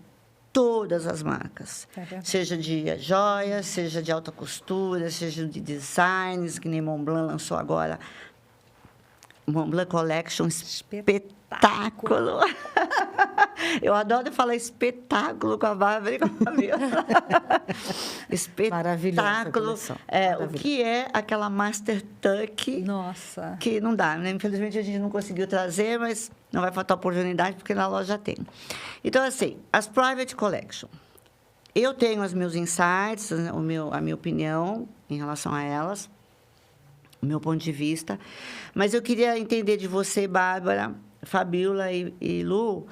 todas as marcas. Seja de joias, seja de alta costura, seja de designs, que nem Montblanc lançou agora. Montblanc Collection, espetáculo. Eu adoro falar espetáculo com a Bárbara e com a Fabíola. Espetáculo. O que é aquela Master Tuck? Nossa. Que não dá, né? Infelizmente, a gente não conseguiu trazer, mas não vai faltar oportunidade, porque na loja tem. Então, assim, as Private Collection. Eu tenho os meus insights, a minha opinião em relação a elas, o meu ponto de vista. Mas eu queria entender de você, Bárbara, Fabíola e Lu,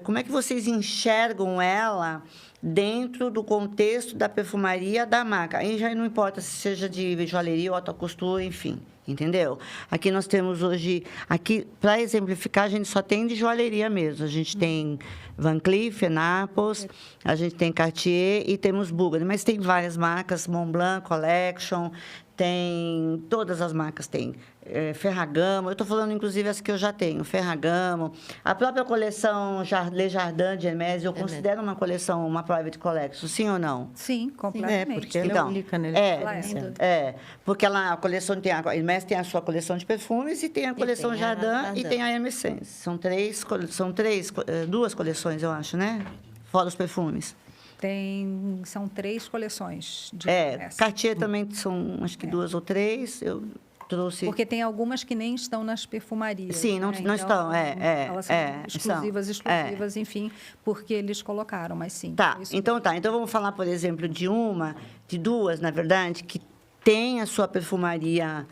como é que vocês enxergam ela dentro do contexto da perfumaria da marca? Aí já não importa se seja de joalheria ou alta costura, enfim, entendeu? Aqui nós temos hoje, para exemplificar, a gente só tem de joalheria mesmo. A gente tem Van Cleef, Naples, a gente tem Cartier e temos Bulgari, mas tem várias marcas, Montblanc Collection, tem todas as marcas, tem Ferragamo, eu estou falando inclusive as que eu já tenho, Ferragamo, a própria coleção Les Jardins de Hermès, eu considero uma coleção, uma Private Collection, sim ou não? Sim, completamente. Porque ela é única, né? Porque a coleção tem a Hermès tem a sua coleção de perfumes e tem a coleção Jardin e tem a Hermès. São duas coleções, eu acho, né? Fora os perfumes. São 3 coleções de Cartier também são, acho que 2 ou 3. trouxe... Porque tem algumas que nem estão nas perfumarias. Sim, não, né? não estão, Elas são são, exclusivas, enfim, porque eles colocaram, mas sim. Tá, é isso então tá. Então vamos falar, por exemplo, de duas, na verdade, que tem a sua perfumaria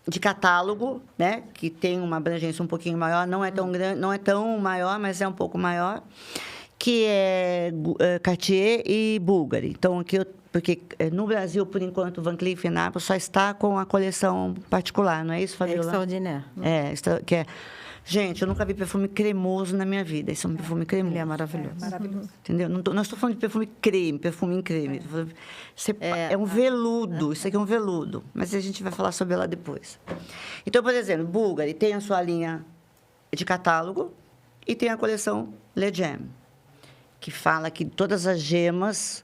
de catálogo, né? Que tem uma abrangência um pouquinho maior, não é tão grande, não é tão maior, mas é um pouco maior, que é Cartier e Bulgari. Então, aqui porque no Brasil, por enquanto, o Van Cleef & Arpels só está com a coleção particular, não é isso, É Fabiola? extraordinário. Que é... Gente, eu nunca vi perfume cremoso na minha vida. Esse é um perfume cremoso. Ele é maravilhoso. Maravilhoso. Entendeu? Não estou falando de perfume em creme. É um veludo. Isso aqui é um veludo. Mas a gente vai falar sobre ela depois. Então, por exemplo, Bulgari tem a sua linha de catálogo e tem a coleção Le Gem, que fala que todas as gemas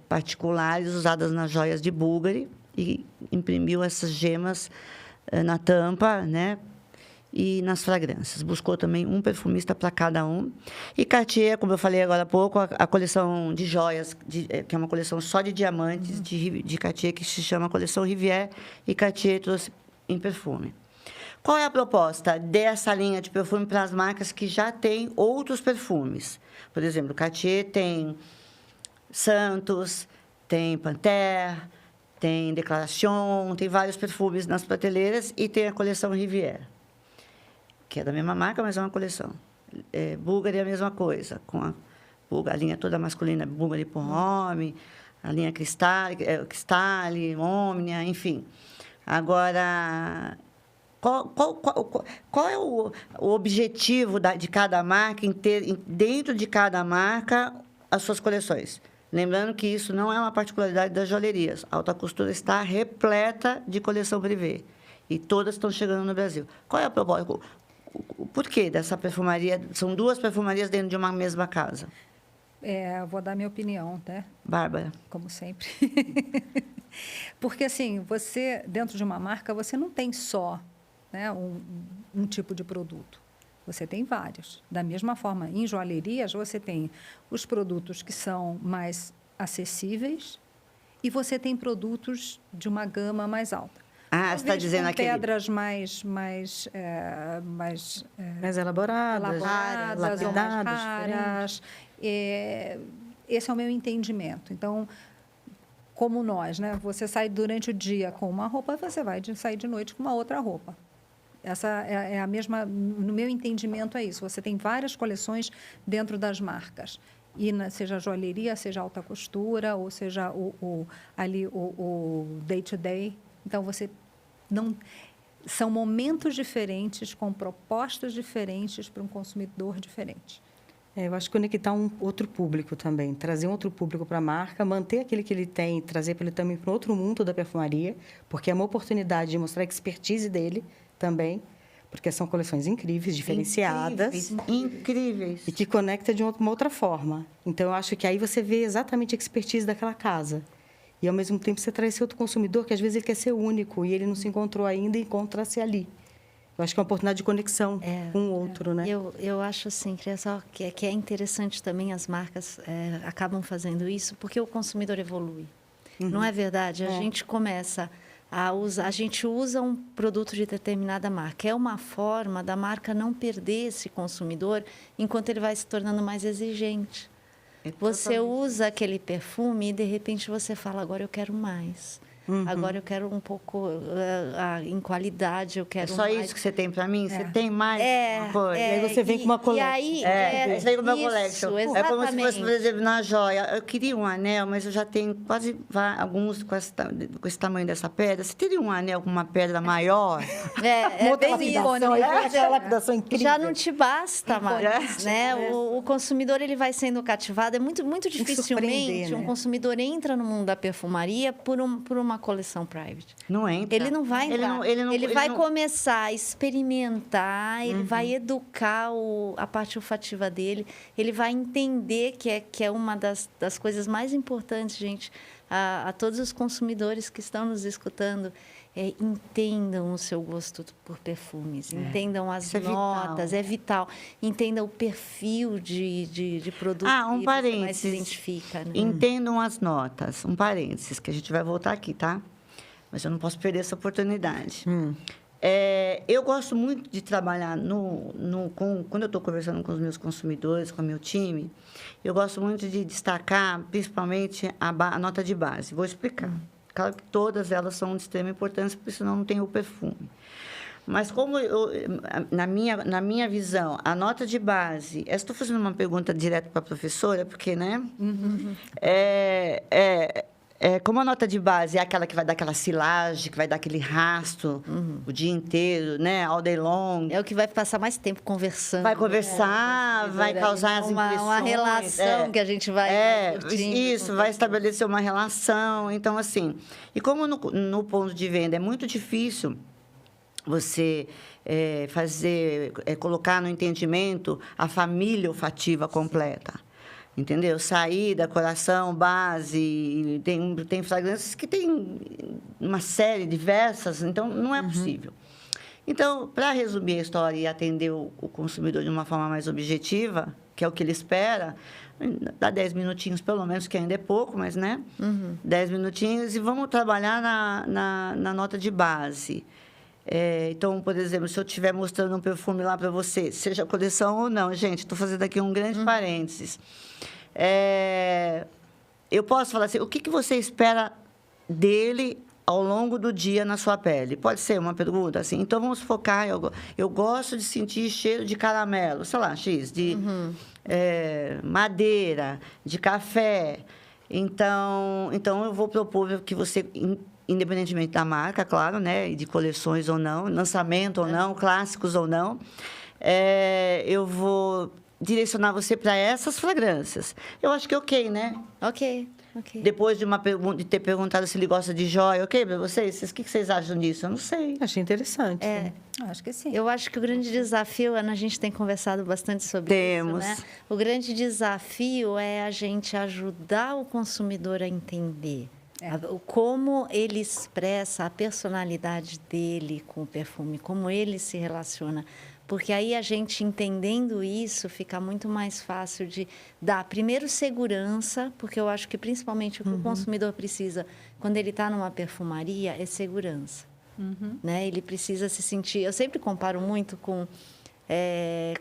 particulares usadas nas joias de Bulgari, e imprimiu essas gemas na tampa, né? E nas fragrâncias. Buscou também um perfumista para cada um. E Cartier, como eu falei agora há pouco, a coleção de joias, que é uma coleção só de diamantes de Cartier, que se chama Coleção Rivière, e Cartier trouxe em perfume. Qual é a proposta dessa linha de perfume para as marcas que já têm outros perfumes? Por exemplo, Cartier tem Santos, tem Panthère, tem Declaration, tem vários perfumes nas prateleiras, e tem a coleção Rivière, que é da mesma marca, mas é uma coleção. Bulgari é a mesma coisa, com a linha toda masculina, Bulgari pour Homme, a linha Cristal, Omnia, enfim. Agora, qual é o objetivo de cada marca em ter, dentro de cada marca, as suas coleções? Lembrando que isso não é uma particularidade das joalherias. A alta costura está repleta de coleção privê, e todas estão chegando no Brasil. Qual é a proposta? O porquê dessa perfumaria? São duas perfumarias dentro de uma mesma casa. Vou dar minha opinião, né? Bárbara. Como sempre. Porque, assim, você, dentro de uma marca, você não tem só, né, um tipo de produto. Você tem vários. Da mesma forma, em joalherias, você tem os produtos que são mais acessíveis e você tem produtos de uma gama mais alta. Você está dizendo com aquele... pedras mais elaboradas, ou mais lapidadas, raras. Esse é o meu entendimento. Então, como nós, né? Você sai durante o dia com uma roupa, você vai sair de noite com uma outra roupa. Essa é a mesma, no meu entendimento é isso. Você tem várias coleções dentro das marcas. E seja joalheria, seja alta costura, ou seja o day-to-day. Então, você não... São momentos diferentes, com propostas diferentes para um consumidor diferente. Eu acho que conectar um outro público também, trazer um outro público para a marca, manter aquele que ele tem, trazer para ele também para outro mundo da perfumaria, porque é uma oportunidade de mostrar a expertise dele também, porque são coleções incríveis, diferenciadas. Incríveis. E que conecta de uma outra forma. Então, eu acho que aí você vê exatamente a expertise daquela casa. E, ao mesmo tempo, você traz esse outro consumidor que, às vezes, ele quer ser único e ele não se encontrou ainda e encontra-se ali. Eu acho que é uma oportunidade de conexão com o outro, né? Eu acho, assim, que é interessante também as marcas acabam fazendo isso porque o consumidor evolui. Não é verdade? A gente começa a gente usa um produto de determinada marca. É uma forma da marca não perder esse consumidor enquanto ele vai se tornando mais exigente. Você usa aquele perfume e, de repente, você fala, agora eu quero mais. Agora eu quero um pouco em qualidade, eu quero só mais. isso que você tem para mim? Você tem mais uma coisa? E aí você vem com uma collection. Você vem com uma collection. Exatamente. É como se fosse, por exemplo, na joia. Eu queria um anel, mas eu já tenho quase alguns com esse tamanho dessa pedra. Você teria um anel com uma pedra maior? É bem isso. Uma lapidação incrível. Já não te basta mais, né? O consumidor ele vai sendo cativado. É muito dificilmente um consumidor entra no mundo da perfumaria por uma coleção private. Não entra. Ele não vai entrar. Ele vai começar a experimentar, ele vai educar a parte olfativa dele, ele vai entender que é uma das coisas mais importantes, gente, a todos os consumidores que estão nos escutando. Entendam o seu gosto por perfumes, entendam as notas, é vital. Entendam o perfil de produto um que parênteses. você mais se identifica. Né? Entendam as notas. Um parênteses, que a gente vai voltar aqui, tá? mas eu não posso perder essa oportunidade. Eu gosto muito de trabalhar quando eu estou conversando com os meus consumidores, com o meu time, eu gosto muito de destacar, principalmente, a nota de base. Vou explicar. Claro que todas elas são de extrema importância, porque senão não tem o perfume. Mas como na minha visão, a nota de base... Eu estou fazendo uma pergunta direto para a professora, porque, né? Como a nota de base é aquela que vai dar aquela silagem, que vai dar aquele rastro o dia inteiro, né? All day long. É o que vai passar mais tempo conversando. Vai conversar, vai causar as impressões. Uma relação que a gente vai curtindo. Isso, vai estabelecer uma relação. Então, assim... E como no ponto de venda é muito difícil você colocar no entendimento a família olfativa completa. Entendeu? Saída, coração, base, tem fragrâncias que tem uma série diversas, então não é possível. Então, para resumir a história e atender o consumidor de uma forma mais objetiva, que é o que ele espera, dá 10 minutinhos pelo menos, que ainda é pouco, mas, né? 10 minutinhos e vamos trabalhar na nota de base. Então, por exemplo, se eu estiver mostrando um perfume lá para você, seja coleção ou não, gente, estou fazendo aqui um grande parênteses. Eu posso falar assim, o que você espera dele ao longo do dia na sua pele? Pode ser uma pergunta assim. Então, vamos focar. Eu gosto de sentir cheiro de caramelo, sei lá, de madeira, de café. Então, eu vou propor que você... independentemente da marca, claro, né? E de coleções ou não, lançamento ou não, clássicos ou não, eu vou direcionar você para essas fragrâncias. Eu acho que é ok, né? Ok. Depois de ter perguntado se ele gosta de joia, ok para vocês? O que vocês acham disso? Eu não sei. Achei interessante. Acho que sim. Eu acho que o grande desafio, Ana, a gente tem conversado bastante sobre isso, né? O grande desafio é a gente ajudar o consumidor a entender como ele expressa a personalidade dele com o perfume, como ele se relaciona. Porque aí a gente entendendo isso, fica muito mais fácil de dar, primeiro, segurança, porque eu acho que principalmente o que o consumidor precisa quando ele está numa perfumaria é segurança. Né? Ele precisa se sentir... Eu sempre comparo muito com...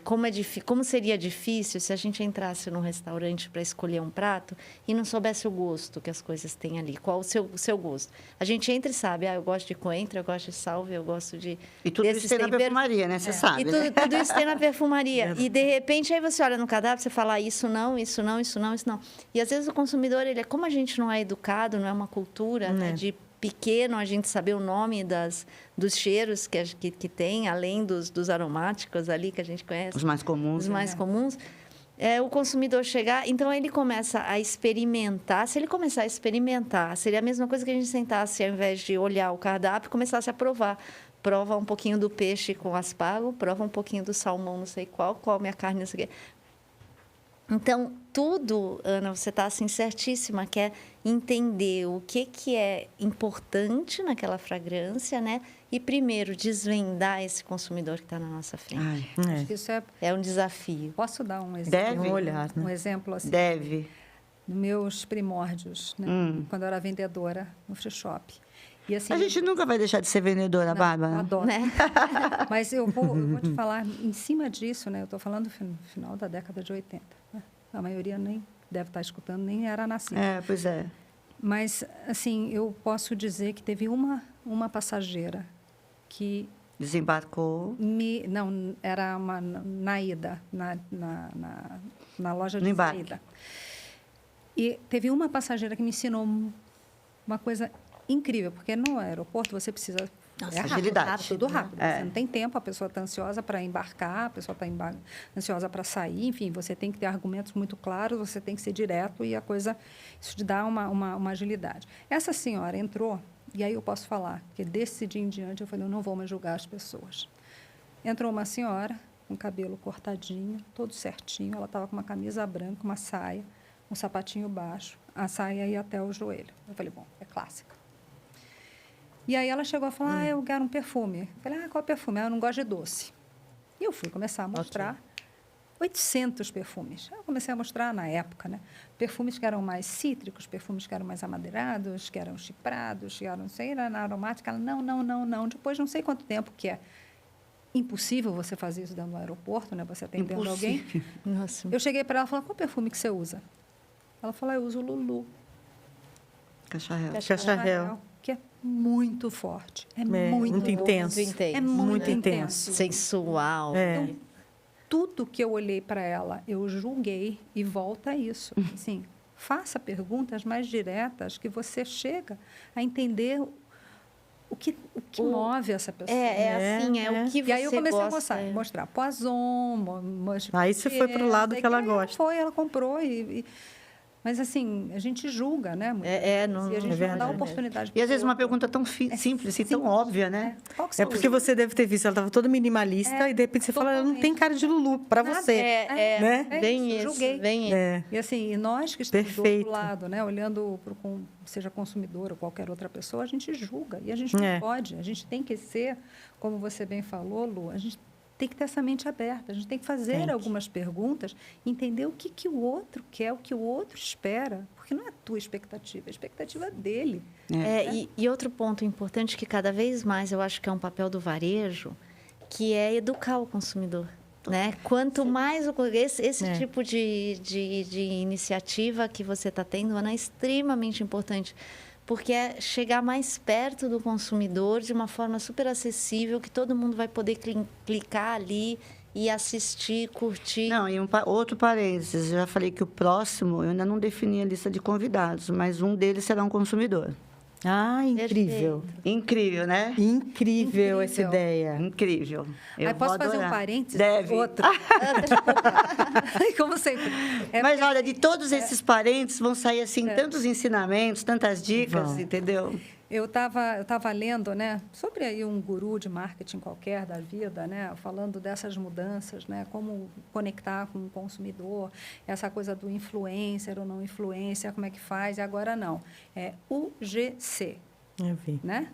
como seria difícil se a gente entrasse num restaurante para escolher um prato e não soubesse o gosto que as coisas têm ali. Qual o seu gosto? A gente entra e sabe, eu gosto de coentro, eu gosto de salvia, eu gosto de... E tudo isso tem na perfumaria, né? Você sabe. E tudo isso tem na perfumaria. E, de repente, aí você olha no cardápio, você fala, isso não. E, às vezes, o consumidor, como a gente não é educado, não é uma cultura, né, de pequeno a gente saber o nome dos cheiros que tem, além dos aromáticos ali que a gente conhece. Os mais comuns. Os mais comuns. O consumidor chegar, então ele começa a experimentar. Se ele começar a experimentar, seria a mesma coisa que a gente sentasse, ao invés de olhar o cardápio, começasse a provar. Prova um pouquinho do peixe com aspargo, prova um pouquinho do salmão, não sei qual, come a carne, não sei o quê. Então, tudo, Ana, você está assim, certíssima, que é entender o que é importante naquela fragrância, né? E, primeiro, desvendar esse consumidor que está na nossa frente. Acho que isso é um desafio. Posso dar um exemplo? Deve. Um olhar, né? Um exemplo assim. Deve. Meus primórdios, né? Quando eu era vendedora no free shop. E, assim, a gente nunca vai deixar de ser vendedora, Bárbara. Adoro. Né? Mas eu vou te falar, em cima disso, né? Eu estou falando no final da década de 80. Né? A maioria nem deve estar escutando, nem era nascida. Pois é. Mas, assim, eu posso dizer que teve uma passageira que... Desembarcou. Não, era na ida, na loja no de embarque. saída. E teve uma passageira que me ensinou uma coisa incrível, porque no aeroporto você precisa... agilidade. Tudo rápido. Você não tem tempo, a pessoa está ansiosa para embarcar, a pessoa está ansiosa para sair, enfim, você tem que ter argumentos muito claros, você tem que ser direto e isso te dá uma agilidade. Essa senhora entrou, e aí eu posso falar, que desse dia em diante eu falei, eu não vou mais julgar as pessoas. Entrou uma senhora, com o cabelo cortadinho, todo certinho, ela estava com uma camisa branca, uma saia, um sapatinho baixo, a saia ia até o joelho. Eu falei, bom, é clássica. E aí ela chegou a falar, eu quero um perfume. Eu falei, qual perfume? Eu não gosto de doce. E eu fui começar a mostrar. 800 perfumes. Eu comecei a mostrar na época, né? Perfumes que eram mais cítricos, perfumes que eram mais amadeirados, que eram chiprados, que eram, não sei, na aromática. Ela, não. Depois, não sei quanto tempo que é impossível você fazer isso dentro do aeroporto, né? Você atendendo alguém. Nossa. Eu cheguei para ela e falei, qual perfume que você usa? Ela falou, eu uso o Lulu. Cacharel. Cacharel. Que é muito forte. É muito intenso. Muito intenso. É muito Muito intenso. Sensual. Então, tudo que eu olhei para ela, eu julguei e volta a isso. Assim, faça perguntas mais diretas que você chega a entender o que move essa pessoa. O que E aí eu comecei gosta, a mostrar Poison, Aí você foi pro lado que ela gosta. Ela comprou mas, assim, a gente julga, né? Não, e a gente não dá verdade. oportunidade. E às vezes uma pergunta tão simples e tão óbvia, né? Qual que É você porque usa? você deve ter visto, ela estava toda minimalista e de repente você fala, ela não tem cara de Lulu para Nada. você. né? Bem eu isso, julguei. bem isso. É. E assim, e nós que estamos do Perfeito. outro lado, né, olhando seja consumidor ou qualquer outra pessoa, a gente julga. E a gente não pode. A gente tem que ser, como você bem falou, Lu, a gente tem que ter essa mente aberta. A gente tem que fazer algumas perguntas, entender o que o outro quer, o que o outro espera. Porque não é a tua expectativa, é a expectativa dele. E outro ponto importante que cada vez mais eu acho que é um papel do varejo, que é educar o consumidor. Né? Quanto mais esse tipo de iniciativa que você está tendo, Ana, é extremamente importante, porque é chegar mais perto do consumidor de uma forma super acessível, que todo mundo vai poder clicar ali e assistir, curtir. Não, e outro parênteses, eu já falei que o próximo, eu ainda não defini a lista de convidados, mas um deles será um consumidor. Ah, incrível. Incrível, né? Incrível essa ideia. Incrível. Aí posso fazer um parênteses? Deve. Outro. Como sempre. Mas, olha, de todos esses parênteses vão sair, assim, tantos ensinamentos, tantas dicas, entendeu? Eu tava lendo, né, sobre aí um guru de marketing qualquer da vida, né, falando dessas mudanças, né, como conectar com o consumidor, essa coisa do influencer ou não influencer, como é que faz, e agora não. É UGC, Eu vi. né?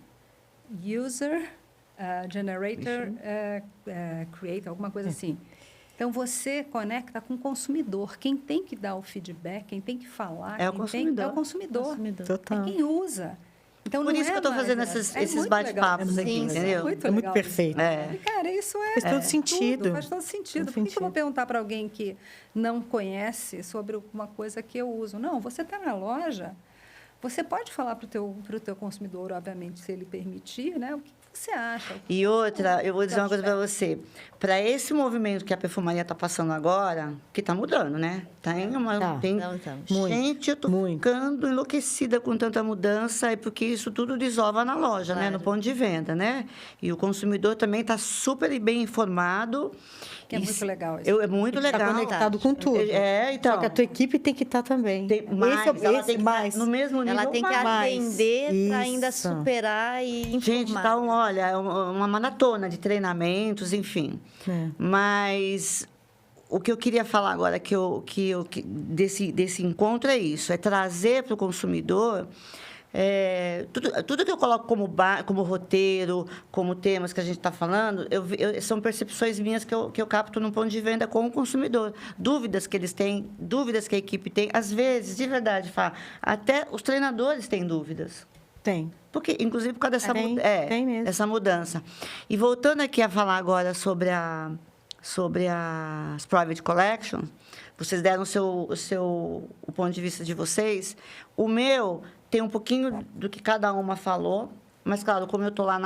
User Generator Creator, alguma coisa assim. Então, você conecta com o consumidor. Quem tem que dar o feedback, quem tem que falar, é o consumidor. Total. É quem usa. Então, por isso que eu estou fazendo esses bate-papos aqui, entendeu? É muito perfeito. E, cara, isso Faz todo sentido. Faz todo sentido. Por que eu vou perguntar para alguém que não conhece sobre uma coisa que eu uso? Não, você está na loja, você pode falar para o teu consumidor, obviamente, se ele permitir, né? O que você acha? E outra, eu vou dizer uma coisa para você. Para esse movimento que a perfumaria está passando agora, que está mudando, né? Tem gente, eu estou ficando enlouquecida com tanta mudança, é porque isso tudo desova na loja, né? No ponto de venda, né? E o consumidor também está super bem informado. Que é muito legal isso. É muito legal. Está conectado com tudo. Então. Só que a tua equipe tem que estar também. Ela tem que estar no mesmo nível. Ela tem que atender para ainda superar e informar. Gente, então, olha, é uma maratona de treinamentos, enfim. Mas o que eu queria falar agora desse encontro é isso, é trazer para o consumidor tudo que eu coloco como roteiro, como temas que a gente está falando, são percepções minhas que eu capto no ponto de venda com o consumidor. Dúvidas que eles têm, dúvidas que a equipe tem. Às vezes, de verdade, até os treinadores têm dúvidas. Tem. Porque, inclusive, por causa tem mesmo. dessa mudança. E voltando aqui a falar agora sobre as Private Collections, vocês deram o ponto de vista de vocês. O meu tem um pouquinho do que cada uma falou, mas, claro, como eu estou lá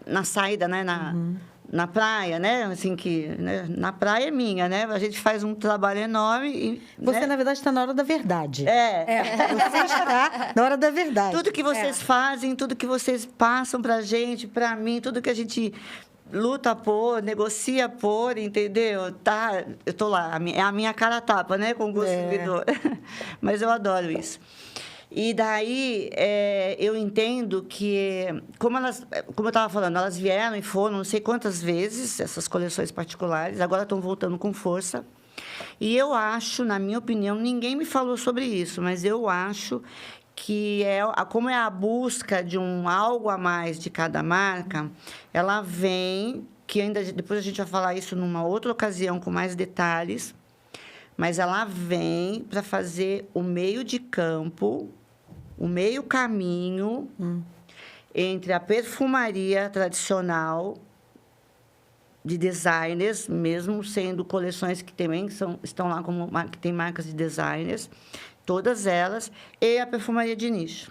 na saída, né, na praia, né, assim né, na praia é minha, né, a gente faz um trabalho enorme. E, você, né, na verdade, está na hora da verdade. Você está na hora da verdade. Tudo que vocês fazem, tudo que vocês passam para a gente, para mim, tudo que a gente luta por, negocia por, entendeu? Eu estou lá, é a minha cara a tapa, né, com o consumidor. Mas eu adoro isso. E daí, eu entendo que, como eu estava falando, elas vieram e foram não sei quantas vezes, essas coleções particulares, agora estão voltando com força. E eu acho, na minha opinião, ninguém me falou sobre isso, mas eu acho que como é a busca de algo a mais de cada marca, ela vem que ainda depois a gente vai falar isso numa outra ocasião com mais detalhes, mas ela vem para fazer o meio de campo, o meio caminho entre a perfumaria tradicional de designers, mesmo sendo coleções que também estão lá que tem marcas de designers, todas elas, e a perfumaria de nicho.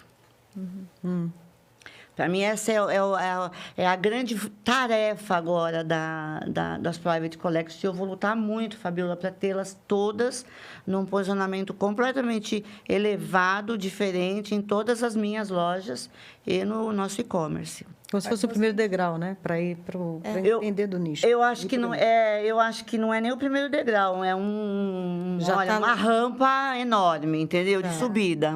Para mim, essa é a grande tarefa agora das Private Collections. Eu vou lutar muito, Fabiola, para tê-las todas num posicionamento completamente elevado, diferente, em todas as minhas lojas e no nosso e-commerce. Como se fosse o primeiro degrau, né? Para ir para entender do nicho. Eu acho que não é nem o primeiro degrau, é uma rampa enorme, entendeu? De subida,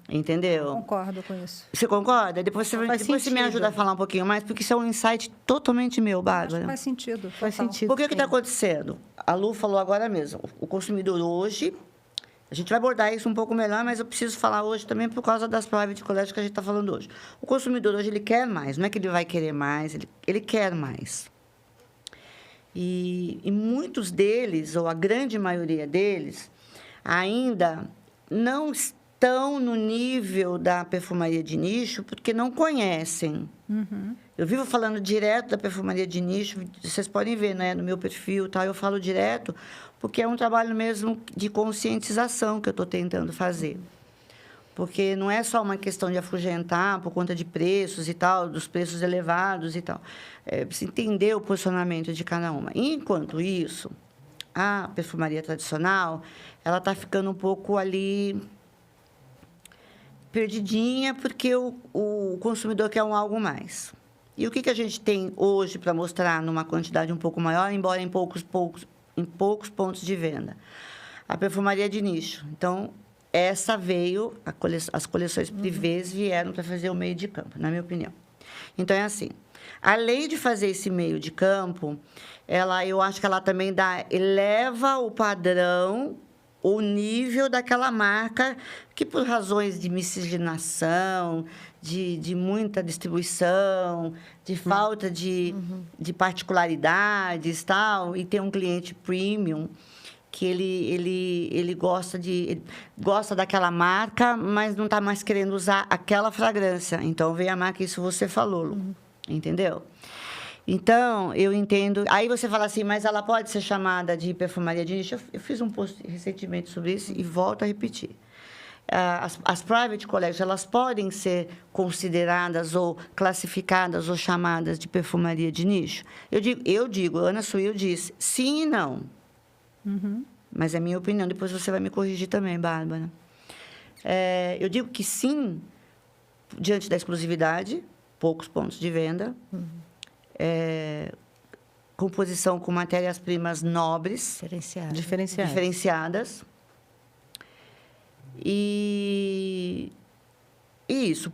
entendeu? Concordo com isso. Você concorda? Depois você me ajuda a falar um pouquinho mais, porque isso é um insight totalmente meu, Bárbara. Acho que faz sentido. Faz sentido. Por que está acontecendo? A Lu falou agora mesmo. O consumidor hoje, a gente vai abordar isso um pouco melhor, mas eu preciso falar hoje também por causa das private collections que a gente está falando hoje. O consumidor hoje, ele quer mais. Não é que ele vai querer mais, ele quer mais. E muitos deles, ou a grande maioria deles, ainda não estão no nível da perfumaria de nicho porque não conhecem. Eu vivo falando direto da perfumaria de nicho, vocês podem ver, né, no meu perfil, tá? Eu falo direto porque é um trabalho mesmo de conscientização que eu estou tentando fazer. Porque não é só uma questão de afugentar por conta de preços e tal, dos preços elevados e tal. Precisa entender o posicionamento de cada uma. Enquanto isso, a perfumaria tradicional, ela está ficando um pouco ali perdidinha, porque o consumidor quer algo mais. E o que a gente tem hoje para mostrar numa quantidade um pouco maior, embora em poucos pontos de venda? A perfumaria de nicho. Então, essa veio, as coleções privês vieram para fazer o meio de campo, na minha opinião. Então, é assim, além de fazer esse meio de campo, eu acho que ela também eleva o padrão, o nível daquela marca que, por razões de miscigenação, de muita distribuição, de falta de particularidades tal, e tem um cliente premium que ele gosta daquela marca, mas não está mais querendo usar aquela fragrância. Então, vem a marca, isso você falou, Lu. Entendeu? Então, eu entendo... Aí você fala assim, mas ela pode ser chamada de perfumaria de nicho? Eu fiz um post recentemente sobre isso e volto a repetir. As private collections, elas podem ser consideradas ou classificadas ou chamadas de perfumaria de nicho? Eu digo, Ana Suil disse, sim e não. Mas é minha opinião, depois você vai me corrigir também, Bárbara. Eu digo que sim, diante da exclusividade, poucos pontos de venda, composição com matérias-primas nobres, diferenciadas. E isso,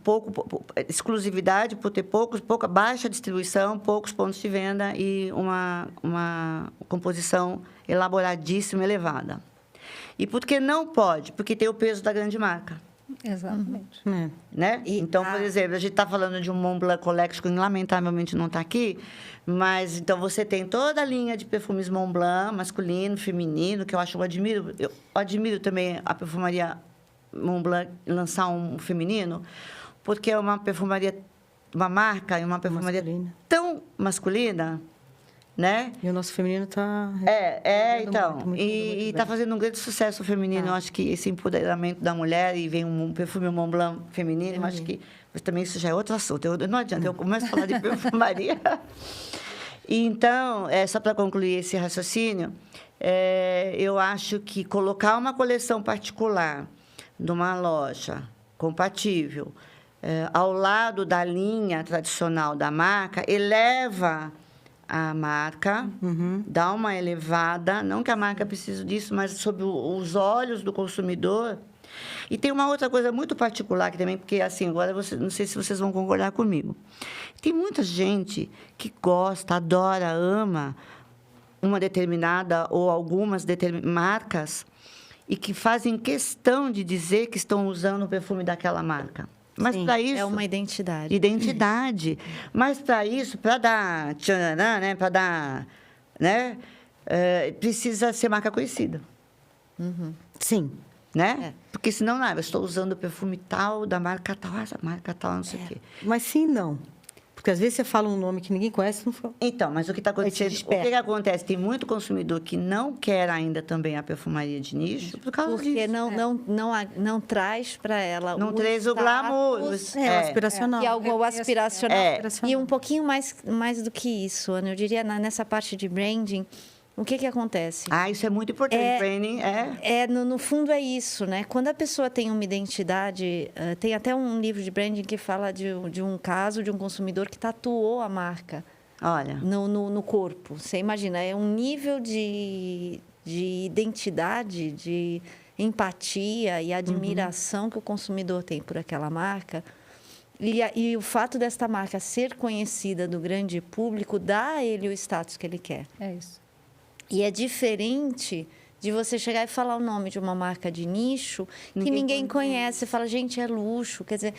exclusividade por ter pouca baixa distribuição, poucos pontos de venda e uma composição elaboradíssima, elevada. E por que não pode? Porque tem o peso da grande marca. Exatamente. Né? Então, por exemplo, a gente está falando de um Mont Blanc Collection, que lamentavelmente não está aqui, mas então você tem toda a linha de perfumes Mont Blanc, masculino, feminino, que eu admiro. Eu admiro também a perfumaria Mont Blanc lançar um feminino, porque é uma perfumaria, uma marca e uma perfumaria tão masculina, né? E o nosso feminino está... então. E está fazendo um grande sucesso feminino. Eu acho que esse empoderamento da mulher, e vem um perfume Mont Blanc feminino, eu acho que... Mas também isso já é outro assunto. Não adianta, eu começo a falar de perfumaria. Então, só para concluir esse raciocínio, eu acho que colocar uma coleção particular numa loja compatível, ao lado da linha tradicional da marca, eleva a marca, dá uma elevada, não que a marca precise disso, mas sob os olhos do consumidor. E tem uma outra coisa muito particular aqui também, porque, assim, agora não sei se vocês vão concordar comigo. Tem muita gente que gosta, adora, ama uma determinada ou algumas marcas e que fazem questão de dizer que estão usando o perfume daquela marca. Mas Sim, para isso... É uma identidade. Identidade. Mas para isso, para dar tchananã, né? Para dar... Né? Precisa ser marca conhecida. Sim. Né? Porque senão, eu estou usando o perfume tal, da marca tal, essa marca tal, não sei o quê. Mas sim, não. Porque às vezes você fala um nome que ninguém conhece, não foi. Então, mas o que está acontecendo? O desperta. que acontece? Tem muito consumidor que não quer ainda também a perfumaria de nicho por causa Porque disso. não traz para ela Não traz o glamour. status, É, o aspiracional. que é algo aspiracional. É. E um pouquinho mais do que isso, Ana. Eu diria, nessa parte de branding, o que acontece? Isso é muito importante. Branding No fundo é isso, né? Quando a pessoa tem uma identidade, tem até um livro de branding que fala de um caso de um consumidor que tatuou a marca Olha, no corpo. Você imagina, é um nível de identidade, de empatia e admiração que o consumidor tem por aquela marca. E o fato desta marca ser conhecida do grande público dá a ele o status que ele quer. É isso. E é diferente de você chegar e falar o nome de uma marca de nicho que ninguém conhece. Você fala, gente, é luxo. Quer dizer,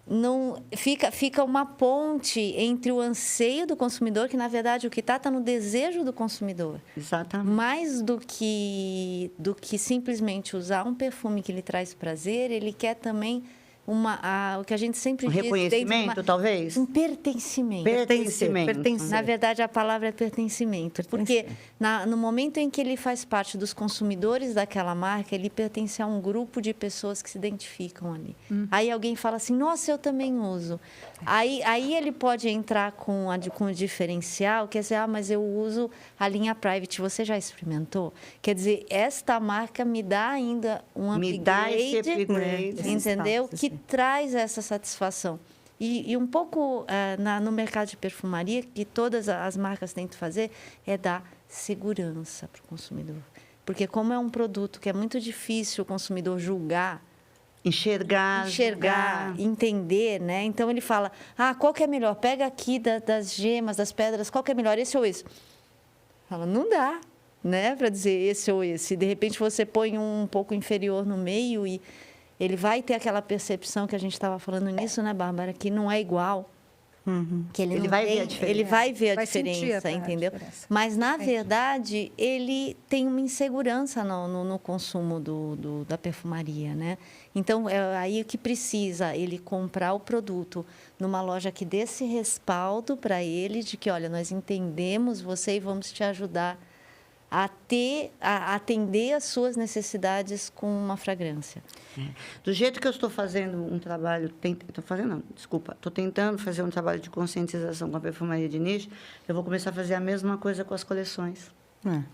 não fica uma ponte entre o anseio do consumidor, que, na verdade, o que está no desejo do consumidor. exatamente. Mais do que simplesmente usar um perfume que lhe traz prazer, ele quer também o que a gente sempre diz... Reconhecimento, talvez? Um pertencimento. Pertencimento. Na verdade, a palavra é pertencimento. Porque no momento em que ele faz parte dos consumidores daquela marca, ele pertence a um grupo de pessoas que se identificam ali. Aí alguém fala assim, nossa, eu também uso. Aí ele pode entrar com o diferencial, quer dizer, mas eu uso a linha Private. Você já experimentou? Quer dizer, esta marca me dá ainda um upgrade. Me dá esse upgrade. Entendeu? Esse Que traz essa satisfação. E um pouco no mercado de perfumaria, que todas as marcas tentam fazer, é dar segurança para o consumidor. Porque como é um produto que é muito difícil o consumidor julgar, Enxergar, entender, né? Então ele fala, qual que é melhor? Pega aqui das gemas, das pedras, qual que é melhor? Esse ou esse? Fala, não dá, né? Para dizer esse ou esse. De repente você põe um pouco inferior no meio e ele vai ter aquela percepção que a gente estava falando nisso, né, Bárbara? Que não é igual. Que ele vai ver a diferença. Ele vai ver a Vai sentir diferença, a entendeu? diferença. Mas, na verdade, ele tem uma insegurança no consumo da perfumaria, né? Então, é aí que precisa ele comprar o produto numa loja que dê esse respaldo para ele de que, olha, nós entendemos você e vamos te ajudar a atender as suas necessidades com uma fragrância. Do jeito que eu estou fazendo um trabalho... Estou tentando fazer um trabalho de conscientização com a perfumaria de nicho, eu vou começar a fazer a mesma coisa com as coleções.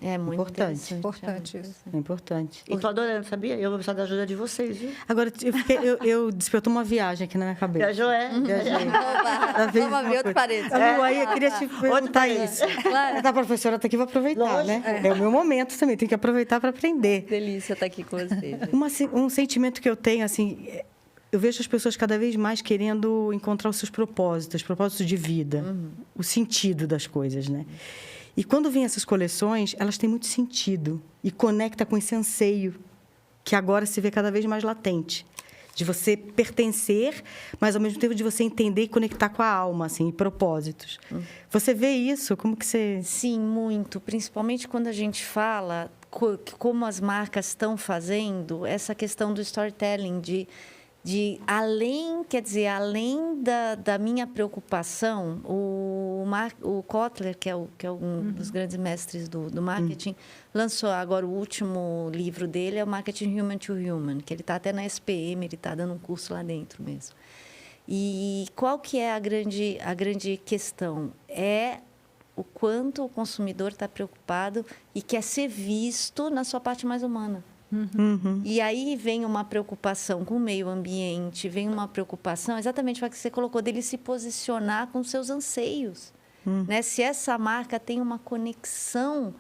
É muito importante. Importante isso. É importante. E estou adorando, sabia? Eu vou precisar da ajuda de vocês, viu? Agora, eu despertou uma viagem aqui na minha cabeça. Viajou, Viajei. Vamos abrir outro parênteses. Aí eu queria te perguntar isso. A professora está aqui, vou aproveitar, né? É o meu momento também, tem que aproveitar para aprender. Delícia estar aqui com você. Um sentimento que eu tenho, assim, eu vejo as pessoas cada vez mais querendo encontrar os seus propósitos de vida, o sentido das coisas, né? E quando vêm essas coleções, elas têm muito sentido e conecta com esse anseio que agora se vê cada vez mais latente, de você pertencer, mas ao mesmo tempo de você entender e conectar com a alma, assim, e propósitos. Você vê isso? Como que você... Sim, muito. Principalmente quando a gente fala como as marcas estão fazendo essa questão do storytelling, além da minha preocupação, o Kotler, que é um dos grandes mestres do marketing, lançou agora o último livro dele, é o Marketing Human to Human, que ele está até na SPM, ele está dando um curso lá dentro mesmo. E qual que é a grande questão? É o quanto o consumidor está preocupado e quer ser visto na sua parte mais humana. E aí vem uma preocupação com o meio ambiente, vem uma preocupação, exatamente o que você colocou, dele se posicionar com seus anseios. Né? Se essa marca tem uma conexão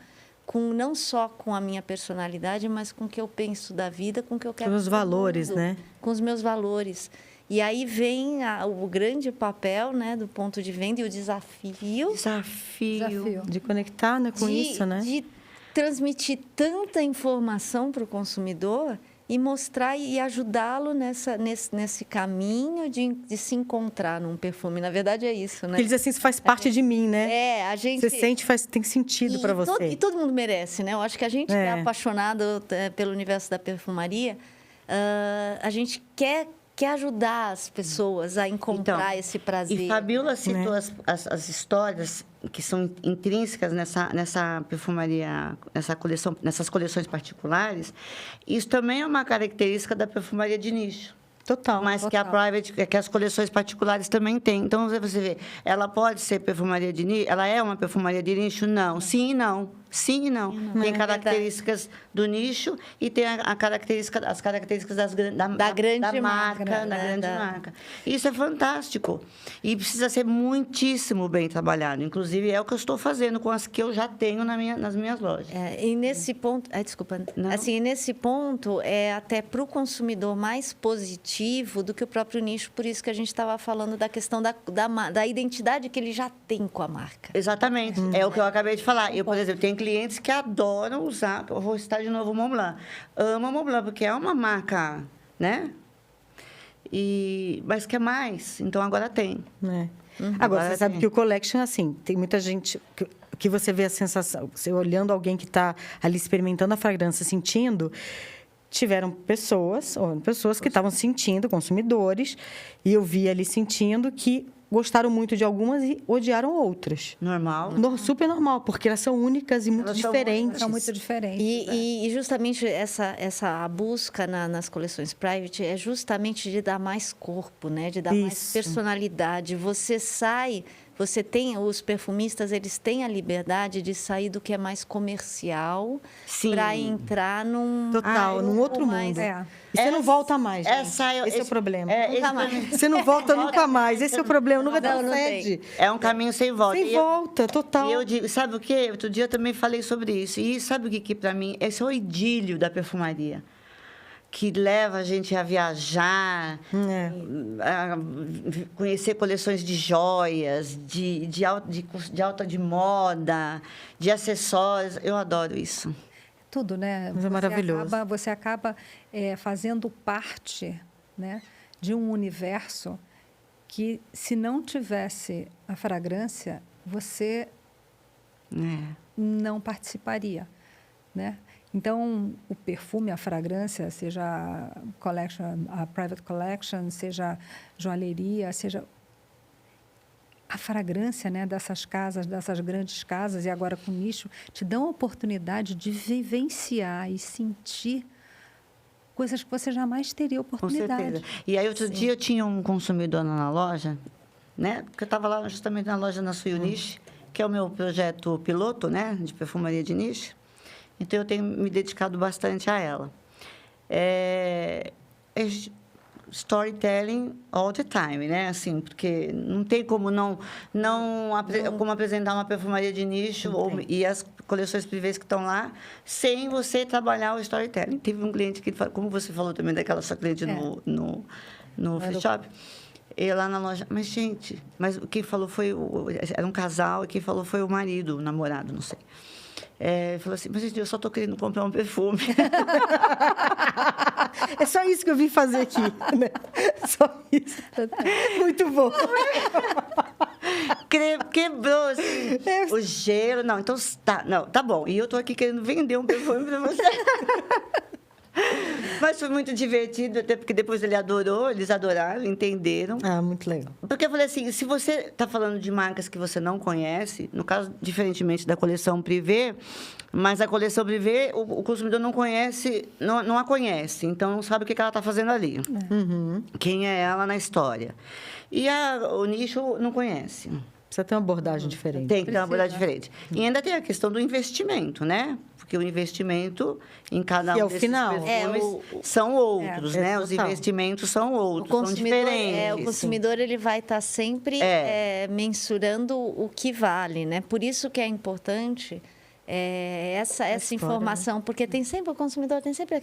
não só com a minha personalidade, mas com o que eu penso da vida, com o que eu quero. Com os valores, né? Com os meus valores. E aí vem o grande papel, né, do ponto de venda e o desafio. Desafio. De conectar, né, com isso, né? De transmitir tanta informação para o consumidor e mostrar e ajudá-lo nesse caminho de se encontrar num perfume. Na verdade, é isso, né? Ele diz assim, isso faz parte de mim, né? A gente... Você sente, tem sentido para você. E todo mundo merece, né? Eu acho que a gente que é apaixonado pelo universo da perfumaria, a gente quer ajudar as pessoas a encontrar esse prazer. E Fabíola citou as histórias que são intrínsecas nessa perfumaria, nessas coleções particulares. Isso também é uma característica da perfumaria de nicho. Total. Mas que a private, que as coleções particulares também têm. Então, você vê, ela pode ser perfumaria de nicho? Ela é uma perfumaria de nicho? Não. Sim e não. Sim e não. Tem características do nicho e tem as características da grande marca. Isso é fantástico. E precisa ser muitíssimo bem trabalhado. Inclusive, é o que eu estou fazendo com as que eu já tenho nas minhas lojas. E nesse ponto... desculpa. Não. Assim, nesse ponto, é até para o consumidor mais positivo do que o próprio nicho. Por isso que a gente estava falando da questão da identidade que ele já tem com a marca. Exatamente. É o que eu acabei de falar. Eu, por exemplo, tenho clientes que adoram usar, eu vou citar de novo o Montblanc. Amo o Montblanc, porque é uma marca, né? Mas quer mais, então agora tem. Agora, você sabe que o Collection, assim, tem muita gente que você vê a sensação, você olhando alguém que está ali experimentando a fragrância, sentindo, tiveram pessoas que estavam sentindo, consumidores, e eu vi ali sentindo que gostaram muito de algumas e odiaram outras. Normal. Super normal, porque elas são únicas e muito diferentes. São muito diferentes. E justamente essa busca nas coleções private é justamente de dar mais corpo, né? De dar mais personalidade. Você tem, os perfumistas, eles têm a liberdade de sair do que é mais comercial para entrar num outro mundo. E você não volta mais, gente. Esse é o problema. Você não volta nunca mais. Esse é o problema. Nunca dá sede. É um caminho sem volta. Sem volta, total. E eu digo, sabe o quê? Outro dia eu também falei sobre isso. E sabe o que para mim, esse é o idílio da perfumaria. Que leva a gente a viajar, a conhecer coleções de joias, de moda, de acessórios. Eu adoro isso. Tudo, né? Mas é maravilhoso. Você acaba fazendo parte, né, de um universo que, se não tivesse a fragrância, você não participaria, né? Então, o perfume, a fragrância, seja a private collection, seja joalheria, seja a fragrância, né, dessas casas, dessas grandes casas, e agora com nicho, te dão a oportunidade de vivenciar e sentir coisas que você jamais teria oportunidade. Com certeza. E aí, outro dia, eu tinha um consumidor na loja, né? Porque eu estava lá justamente na loja na Suioniche, que é o meu projeto piloto, né, de perfumaria de nicho. Então, eu tenho me dedicado bastante a ela. Storytelling all the time, né? Assim, porque não tem como como apresentar uma perfumaria de nicho e as coleções privês que estão lá sem você trabalhar o storytelling. Teve um cliente que, como você falou também daquela sua cliente no free shop, e lá na loja, mas gente, quem falou era um casal e quem falou foi o marido, o namorado, não sei. Falou assim, mas gente, eu só estou querendo comprar um perfume. É só isso que eu vim fazer aqui, né? Só isso. Muito bom. Quebrou assim, o gelo. Não, então tá bom. E eu estou aqui querendo vender um perfume para você. Mas foi muito divertido, até porque depois eles adoraram, entenderam. Muito legal. Porque eu falei assim, se você está falando de marcas que você não conhece, no caso, diferentemente da coleção privê, mas a coleção privê, o consumidor não conhece, não a conhece, então não sabe o que ela está fazendo ali. Quem é ela na história. E o nicho não conhece. Precisa ter uma abordagem diferente. Tem que ter uma abordagem diferente. E ainda tem a questão do investimento, né? Porque o investimento em cada um desses perfumes são outros, né? Os investimentos são outros, são diferentes. O consumidor ele vai estar sempre mensurando o que vale, né? Por isso que é importante essa informação, porque tem sempre, o consumidor tem sempre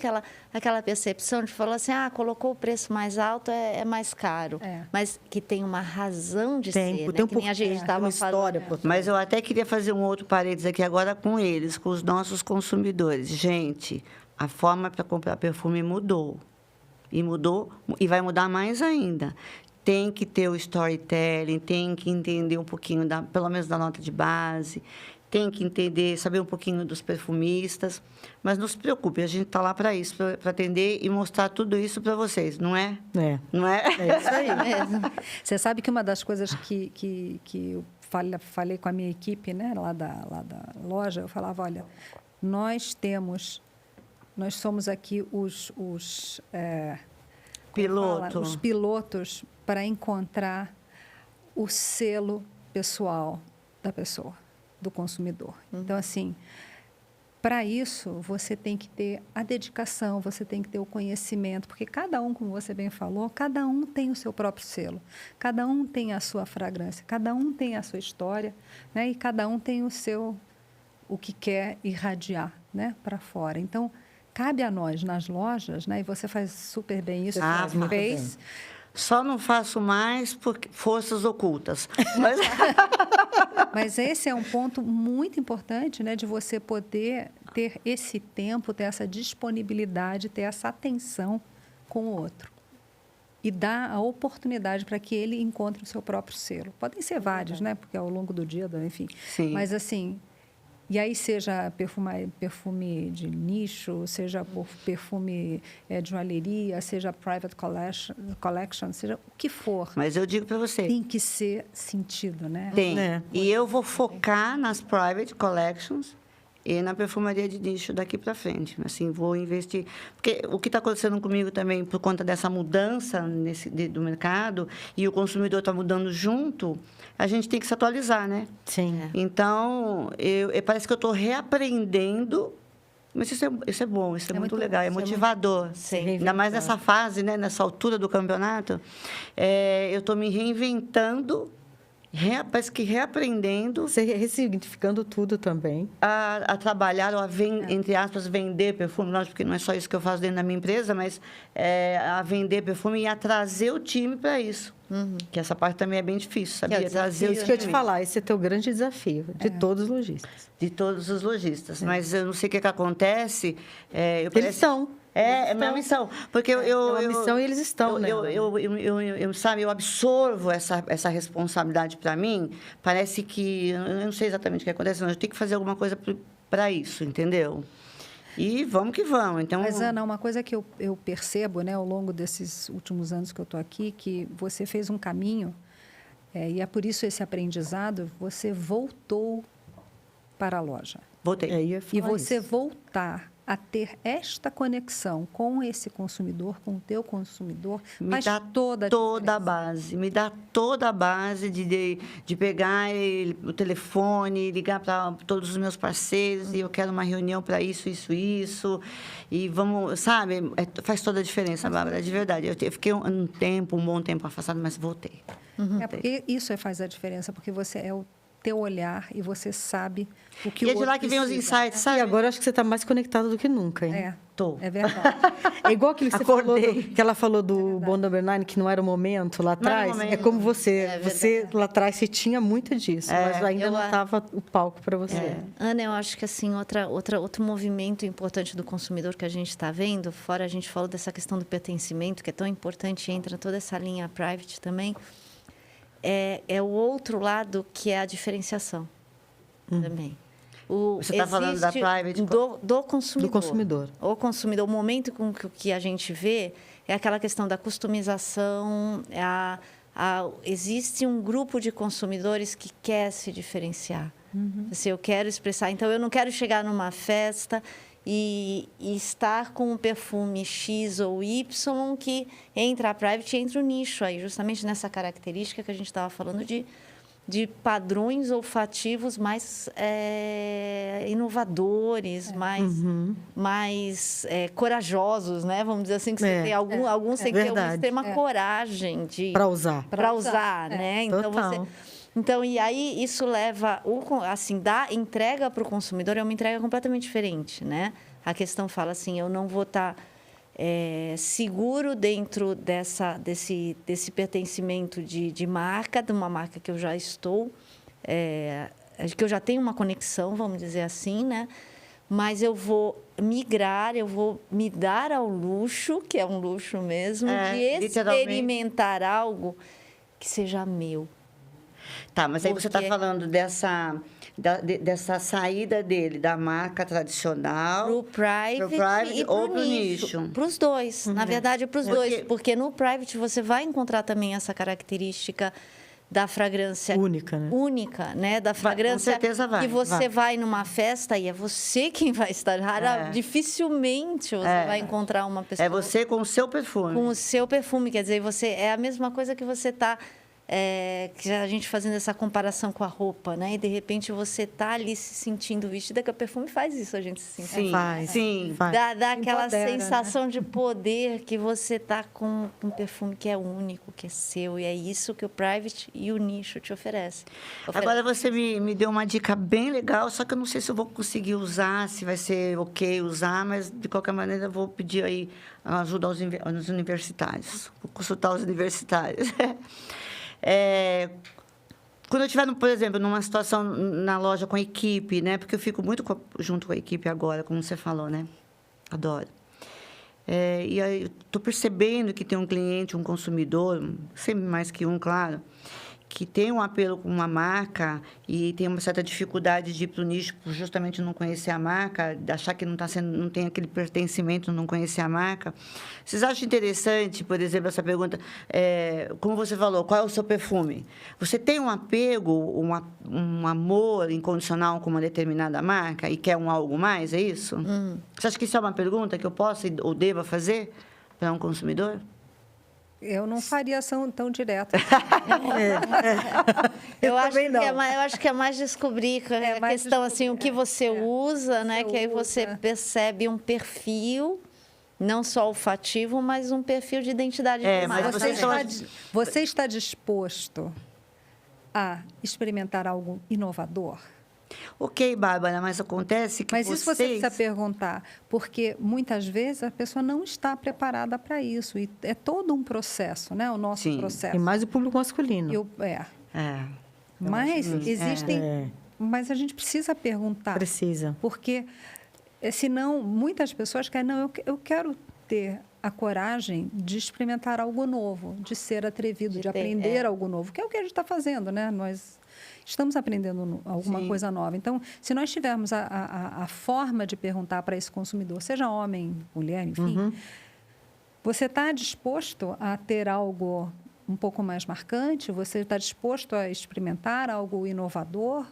aquela percepção de falar assim, colocou o preço mais alto, é mais caro. Mas que tem uma razão de ser, né? Tem que nem a gente estava falando. Mas eu até queria fazer um outro parênteses aqui agora com eles, com os nossos consumidores. Gente, A forma para comprar perfume mudou. E vai mudar mais ainda. Tem que ter o storytelling, tem que entender um pouquinho, pelo menos da nota de base, tem que entender, saber um pouquinho dos perfumistas. Mas não se preocupe, a gente está lá para isso, para atender e mostrar tudo isso para vocês, não é? É. Não é? É isso aí. Você sabe que uma das coisas que eu falei com a minha equipe, né, lá da loja, eu falava, olha, nós somos aqui os pilotos para encontrar o selo pessoal da pessoa, do consumidor. Então, assim, para isso, você tem que ter a dedicação, você tem que ter o conhecimento, porque cada um, como você bem falou, cada um tem o seu próprio selo, cada um tem a sua fragrância, cada um tem a sua história, né? E cada um tem o que quer irradiar, né, para fora. Então, cabe a nós, nas lojas, né, e você faz super bem isso, fez. Só não faço mais por forças ocultas. Mas esse é um ponto muito importante, né, de você poder ter esse tempo, ter essa disponibilidade, ter essa atenção com o outro. E dar a oportunidade para que ele encontre o seu próprio selo. Podem ser vários, né, porque ao longo do dia, enfim. Sim. Mas, assim, e aí seja perfume de nicho, seja perfume de joalheria, seja private collection, seja o que for. Mas eu digo para você. Tem que ser sentido, né? Tem. E eu vou focar nas private collections e na perfumaria de nicho daqui para frente. Assim, vou investir. Porque o que está acontecendo comigo também, por conta dessa mudança do mercado, e o consumidor está mudando junto, a gente tem que se atualizar, né? Sim. Então, parece que eu estou reaprendendo. Mas isso é bom, isso é muito legal, é motivador. Ainda mais nessa fase, né, nessa altura do campeonato. Eu estou me reinventando, parece que reaprendendo. Você ressignificando tudo também. A trabalhar, ou entre aspas, vender perfume. Lógico, porque não é só isso que eu faço dentro da minha empresa, mas a vender perfume e a trazer o time para isso. Que essa parte também é bem difícil, sabia? Trazer isso que eu ia te falar, esse é teu grande desafio, de todos os lojistas. De todos os lojistas. Mas eu não sei o que acontece. Eles são. É minha missão. Porque é uma missão e eles estão, né? Sabe, eu absorvo essa responsabilidade para mim. Parece que... Eu não sei exatamente o que acontece, mas eu tenho que fazer alguma coisa para isso, entendeu? E vamos que vamos. Então... Mas, Ana, uma coisa que eu percebo, né, ao longo desses últimos anos que eu estou aqui, que você fez um caminho, e é por isso esse aprendizado, você voltou para a loja. Voltei. E você voltar a ter esta conexão com esse consumidor, com o teu consumidor, faz toda a base. Me dá toda a base de pegar o telefone, ligar para todos os meus parceiros, e eu quero uma reunião para isso. E vamos, sabe? Faz toda a diferença, Bárbara, de verdade. Eu fiquei um bom tempo afastada, mas voltei. Porque isso faz a diferença, porque você é o teu olhar e você sabe o que e o outro é de lá que vem os insights, sabe? E agora acho que você está mais conectada do que nunca, hein? Tô. É verdade. É igual aquilo que você falou, que ela falou do Bond Number 9, que não era o momento lá atrás. É como você. Você lá atrás, você tinha muito disso, mas ainda não estava o palco para você. Ana, eu acho que assim, outro movimento importante do consumidor que a gente está vendo, fora a gente falou dessa questão do pertencimento, que é tão importante, entra toda essa linha private também, é o outro lado que é a diferenciação também. Você está falando da private? Do consumidor. Do consumidor. O consumidor. O momento com que a gente vê é aquela questão da customização. Existe um grupo de consumidores que quer se diferenciar. Assim, eu quero expressar. Então, eu não quero chegar numa festa e estar com um perfume X ou Y que entra a private e entra o nicho aí, justamente nessa característica que a gente estava falando de padrões olfativos mais inovadores, mais corajosos, né? Vamos dizer assim, que você tem alguns têm que ter uma extrema coragem para usar, né? Então, e aí isso leva, assim, entrega para o consumidor é uma entrega completamente diferente, né? A questão fala assim, eu não vou estar seguro dentro desse pertencimento de marca, de uma marca que eu já estou, que eu já tenho uma conexão, vamos dizer assim, né? mas eu vou migrar, eu vou me dar ao luxo, que é um luxo mesmo, de literalmente. experimentar algo que seja meu. Tá, mas aí você está Porque- falando dessa saída dele da marca tradicional Pro private, e ou pro pro nicho. nicho. Para os dois, na verdade, para os Porque- dois. Porque no private você vai encontrar também essa característica da fragrância Única, né? única, né? Da fragrância certeza vai, que você vai numa festa e é você quem vai estar. Dificilmente você vai encontrar uma pessoa É você com o seu perfume. com o seu perfume, quer dizer, você é a mesma coisa que você está que a gente fazendo essa comparação com a roupa, né? E de repente você está ali se sentindo vestida, que o perfume faz isso, a gente se sente. Sim, Faz. sim. Faz. Dá aquela Empodera, sensação de poder que você tá com um perfume que é único, que é seu. E é isso que o private e o nicho te oferecem. Agora você me deu uma dica bem legal, só que eu não sei se eu vou conseguir usar, se vai ser ok usar, mas de qualquer maneira eu vou pedir aí ajuda aos universitários. Vou consultar os universitários. Quando eu estiver, por exemplo, numa situação na loja com a equipe, né? Porque eu fico muito junto com a equipe agora, como você falou, né? Adoro. E aí eu estou percebendo que tem um cliente, um consumidor, sempre mais que um, claro, que tem um apelo com uma marca e tem uma certa dificuldade de ir para o nicho por justamente não conhecer a marca, de achar que não tem aquele pertencimento, não conhecer a marca. Vocês acham interessante, por exemplo, essa pergunta, como você falou, qual é o seu perfume? Você tem um apego, um amor incondicional com uma determinada marca e quer algo mais, é isso? Você acha que isso é uma pergunta que eu possa ou deva fazer para um consumidor? Eu não faria ação tão direta. Eu acho, também não. eu acho que é mais descobrir a mais questão assim, o que você usa, né? Você Que aí você usa. percebe um perfil, não só olfativo, mas um perfil de identidade de mas marca. Você está disposto a experimentar algo inovador? Ok, Bárbara, mas acontece que Mas isso você vocês... precisa perguntar, porque muitas vezes a pessoa não está preparada para isso. E é todo um processo, né? O nosso Sim. processo. E mais o público masculino. Mas existem... É. Mas a gente precisa perguntar. Precisa. Porque, senão, muitas pessoas querem... Não, eu quero ter a coragem de experimentar algo novo, de ser atrevido, de aprender algo novo, que é o que a gente está fazendo, né? Nós estamos aprendendo alguma Sim. coisa nova. Então, se nós tivermos a forma de perguntar para esse consumidor, seja homem, mulher, enfim, você está disposto a ter algo um pouco mais marcante? Você está disposto a experimentar algo inovador?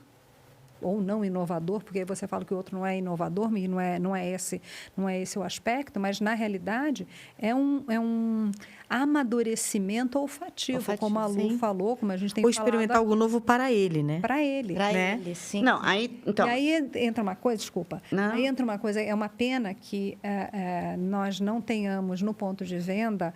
Ou não inovador, porque aí você fala que o outro não é inovador, e não é esse o aspecto, mas, na realidade, é um amadurecimento olfativo, como a Lu sim. falou, como a gente tem Ou falado. experimentar algo novo para ele, né? Para ele. Para né? ele, sim. Não, aí... Então, E aí entra uma coisa, desculpa. Não. Aí entra uma coisa, é uma pena que nós não tenhamos no ponto de venda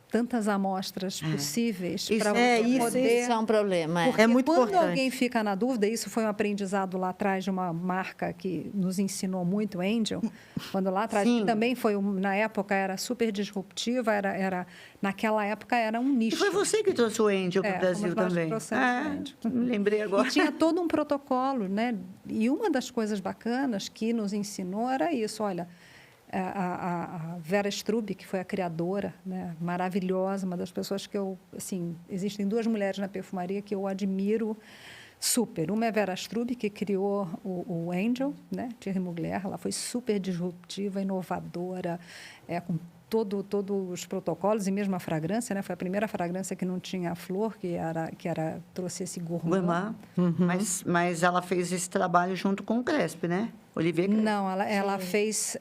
tantas amostras possíveis Isso para é você isso, poder... Isso é um problema. Porque É muito quando importante. alguém fica na dúvida, isso foi um aprendizado lá atrás de uma marca que nos ensinou muito, Angel, quando lá atrás, Sim. que também foi, na época, era super disruptiva, naquela época era um e nicho. foi você que trouxe o Angel para o fomos Brasil nós que também. trouxemos o Angel. Me lembrei agora. E tinha todo um protocolo, né? E uma das coisas bacanas que nos ensinou era isso, olha... A Vera Strub, que foi a criadora, né, maravilhosa, uma das pessoas que eu, assim, existem duas mulheres na perfumaria que eu admiro super. Uma é a Vera Strub, que criou o Angel, né, Thierry Mugler. Ela foi super disruptiva, inovadora, com todos os protocolos e mesmo a fragrância, né? Foi a primeira fragrância que não tinha a flor, que trouxe esse gourmand. Mas ela fez esse trabalho junto com o Cresp, né? Olivier Cresp. Não, ela fez...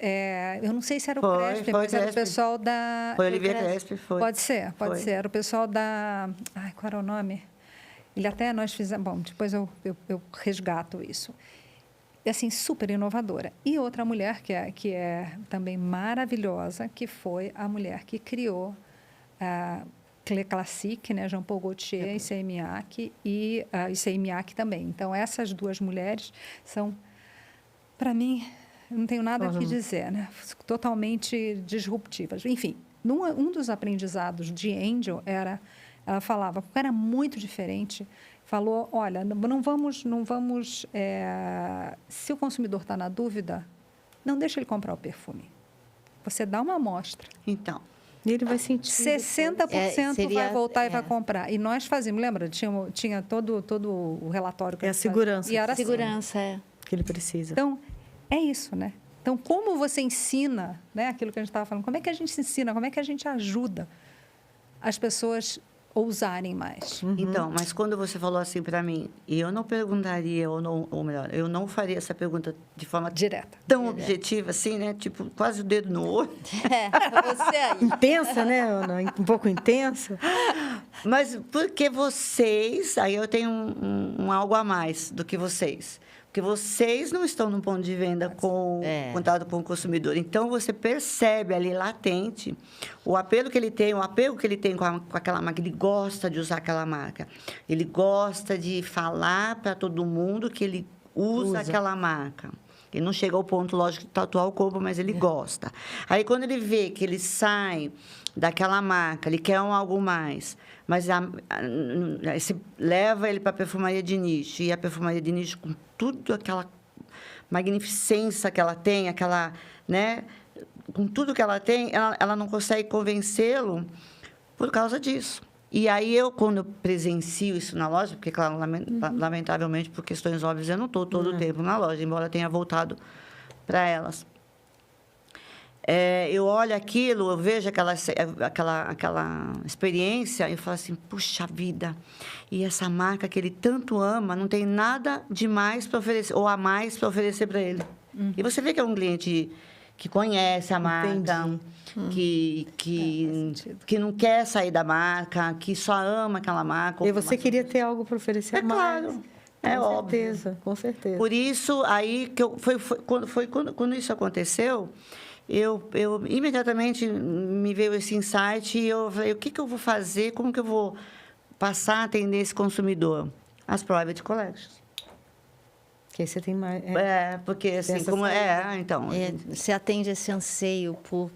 eu não sei se era o Foi, Cresp, foi mas era o Cresp. pessoal da... Foi Olivier Cresp, foi. Pode ser. Foi. Era o pessoal da... Ai, qual era o nome? Ele até nós fizemos... Bom, depois eu resgato isso. E, assim, super inovadora. E outra mulher que é também maravilhosa, que foi a mulher que criou a Clé Classique, né? Jean Paul Gaultier e Seimiac, e Seimiac também. Então, essas duas mulheres são, para mim, não tenho nada a que dizer, né? Totalmente disruptivas. Enfim, um dos aprendizados de Angel ela falava, porque era muito diferente. falou, olha, não vamos, se o consumidor está na dúvida, não deixa ele comprar o perfume. Você dá uma amostra. Então, E ele vai sentir. 60% vai voltar e vai comprar. E nós fazíamos, lembra? Tinha todo o relatório. É a segurança. E era Segurança, que ele precisa. Então, é isso, né? Então, como você ensina, né? Aquilo que a gente estava falando, como é que a gente ensina, como é que a gente ajuda as pessoas ousarem mais? Então, mas quando você falou assim para mim, e eu não perguntaria, ou melhor, eu não faria essa pergunta de forma Direta. tão objetiva assim, né? Tipo, quase o dedo no olho. Você aí. Intensa, né, Ana? Um pouco intensa. Mas porque vocês, aí eu tenho um algo a mais do que vocês. Porque vocês não estão no ponto de venda com contato com o consumidor. Então, você percebe ali latente o apelo que ele tem, o apego que ele tem com aquela marca. Ele gosta de usar aquela marca. Ele gosta de falar para todo mundo que ele usa aquela marca. Ele não chega ao ponto, lógico, de tatuar o corpo, mas ele gosta. Aí, quando ele vê que ele sai daquela marca, ele quer algo mais, mas você leva ele para a perfumaria de nicho, e a perfumaria de nicho, com tudo aquela magnificência que ela tem, aquela, né, com tudo que ela tem, ela não consegue convencê-lo por causa disso. E aí, quando eu presencio isso na loja, porque, claro, lamentavelmente, por questões óbvias, eu não estou todo o tempo na loja, embora tenha voltado para elas. Eu olho aquilo, eu vejo aquela experiência e falo assim, puxa vida, e essa marca que ele tanto ama, não tem nada de mais para oferecer, ou a mais para oferecer para ele. E você vê que é um cliente que conhece a marca, que não quer sair da marca, que só ama aquela marca. E você queria ter algo para oferecer a mais. Claro. Com Óbvio. certeza, com certeza. Por isso, aí, que quando isso aconteceu, eu imediatamente me veio esse insight e eu falei, o que eu vou fazer, como que eu vou passar a atender esse consumidor? As Private Collections. Que aí você tem mais... porque assim, essa como... saída. Então... Você atende esse anseio por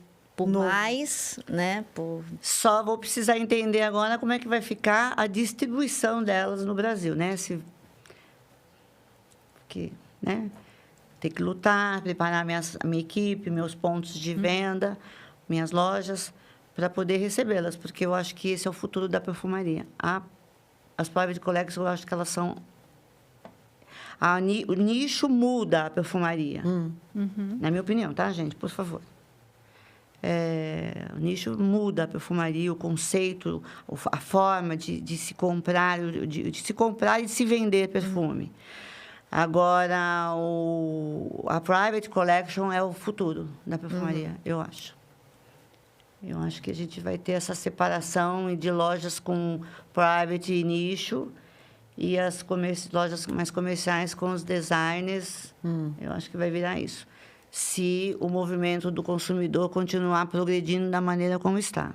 mais, né? Só vou precisar entender agora como é que vai ficar a distribuição delas no Brasil, né? Né? Tem que lutar, preparar a minha equipe, meus pontos de venda, minhas lojas, para poder recebê-las, porque eu acho que esse é o futuro da perfumaria. As Private Collections, eu acho que elas são... O nicho muda a perfumaria, na minha opinião, tá, gente? Por favor. O nicho muda a perfumaria, o conceito, a forma de se comprar, de se comprar e de se vender perfume. Agora, a Private Collection é o futuro da perfumaria, eu acho. Eu acho que a gente vai ter essa separação de lojas com private e nicho e as lojas mais comerciais com os designers. Eu acho que vai virar isso. Se o movimento do consumidor continuar progredindo da maneira como está.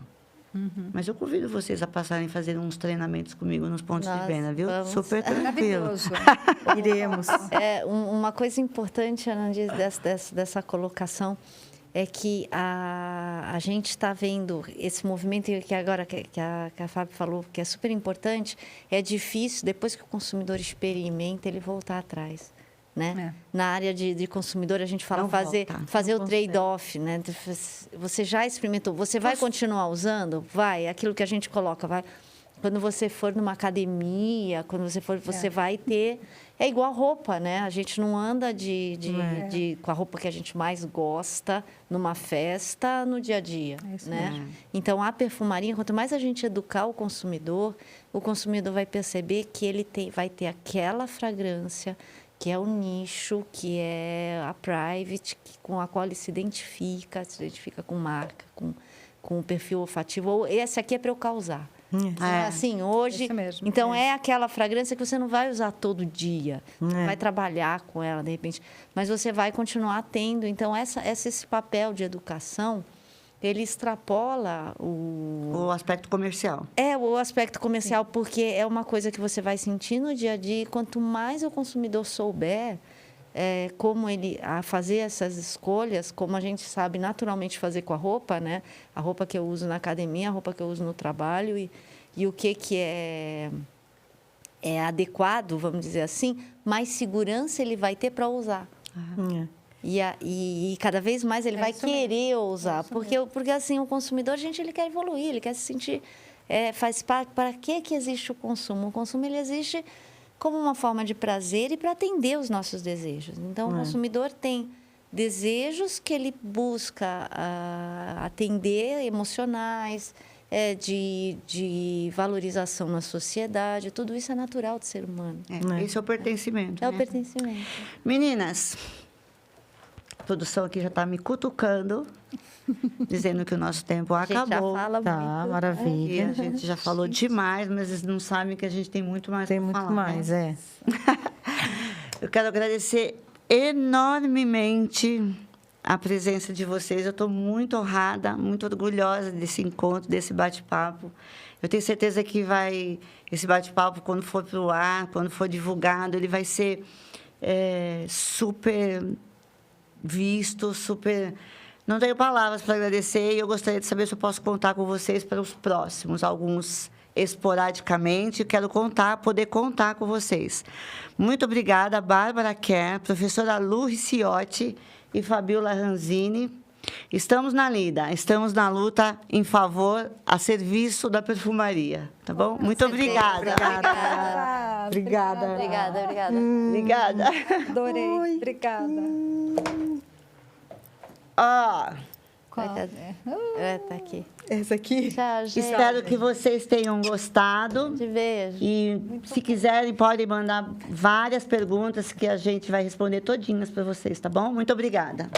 Mas eu convido vocês a passarem a fazer uns treinamentos comigo nos pontos de venda, viu? Vamos. Super tranquilo. Iremos. Uma coisa importante, Ana, dessa colocação é que a gente está vendo esse movimento que agora que a Fábio falou, que é super importante. É difícil, depois que o consumidor experimenta, ele voltar atrás. Né? Na área de consumidor, a gente fala fazer o trade-off, né? Você já experimentou, você vai continuar usando? Vai, aquilo que a gente coloca, vai. Quando você for numa academia, quando você for, você vai ter... É igual roupa, né? A gente não anda com a roupa que a gente mais gosta numa festa, no dia a dia, né? Então, a perfumaria, quanto mais a gente educar o consumidor vai perceber que ele vai ter aquela fragrância que é o nicho, que é a private, com a qual ele se identifica com marca, com o perfil olfativo. Ou esse aqui é para eu causar. Assim, hoje... Isso mesmo. Então, é aquela fragrância que você não vai usar todo dia. Não vai trabalhar com ela, de repente. Mas você vai continuar tendo. Então, esse papel de educação, ele extrapola o aspecto comercial. O aspecto comercial, porque é uma coisa que você vai sentir no dia a dia. E quanto mais o consumidor souber como ele fazer essas escolhas, como a gente sabe naturalmente fazer com a roupa, né? A roupa que eu uso na academia, a roupa que eu uso no trabalho e o que é adequado, vamos dizer assim, mais segurança ele vai ter para usar. E cada vez mais ele vai querer usar. Porque assim, o consumidor, ele quer evoluir, ele quer se sentir... faz parte. Para que existe o consumo? O consumo ele existe como uma forma de prazer e para atender os nossos desejos. Então, o consumidor tem desejos que ele busca atender, emocionais, de valorização na sociedade. Tudo isso é natural do ser humano. Esse é o pertencimento. É o pertencimento. Meninas, a produção aqui já está me cutucando, dizendo que o nosso tempo acabou. Já fala Tá, muito. maravilha. E a gente já falou demais, mas eles não sabem que a gente tem muito mais Tem para muito falar. mais, né? Eu quero agradecer enormemente a presença de vocês. Eu estou muito honrada, muito orgulhosa desse encontro, desse bate-papo. Eu tenho certeza que esse bate-papo, quando for para o ar, quando for divulgado, ele vai ser super visto, super... Não tenho palavras para agradecer e eu gostaria de saber se eu posso contar com vocês para os próximos, alguns esporadicamente. Quero poder contar com vocês. Muito obrigada, Bárbara Kerr, professora Lu Ricciotti e Fabiola Ranzini. Estamos na lida, estamos na luta em favor, a serviço da perfumaria, tá bom? Muito obrigada. Obrigada. Obrigada. Adorei. Obrigada. Tá aqui. Essa aqui? Tchau, gente. Espero que vocês tenham gostado. Te vejo. E, se quiserem, podem mandar várias perguntas que a gente vai responder todinhas para vocês, tá bom? Muito obrigada.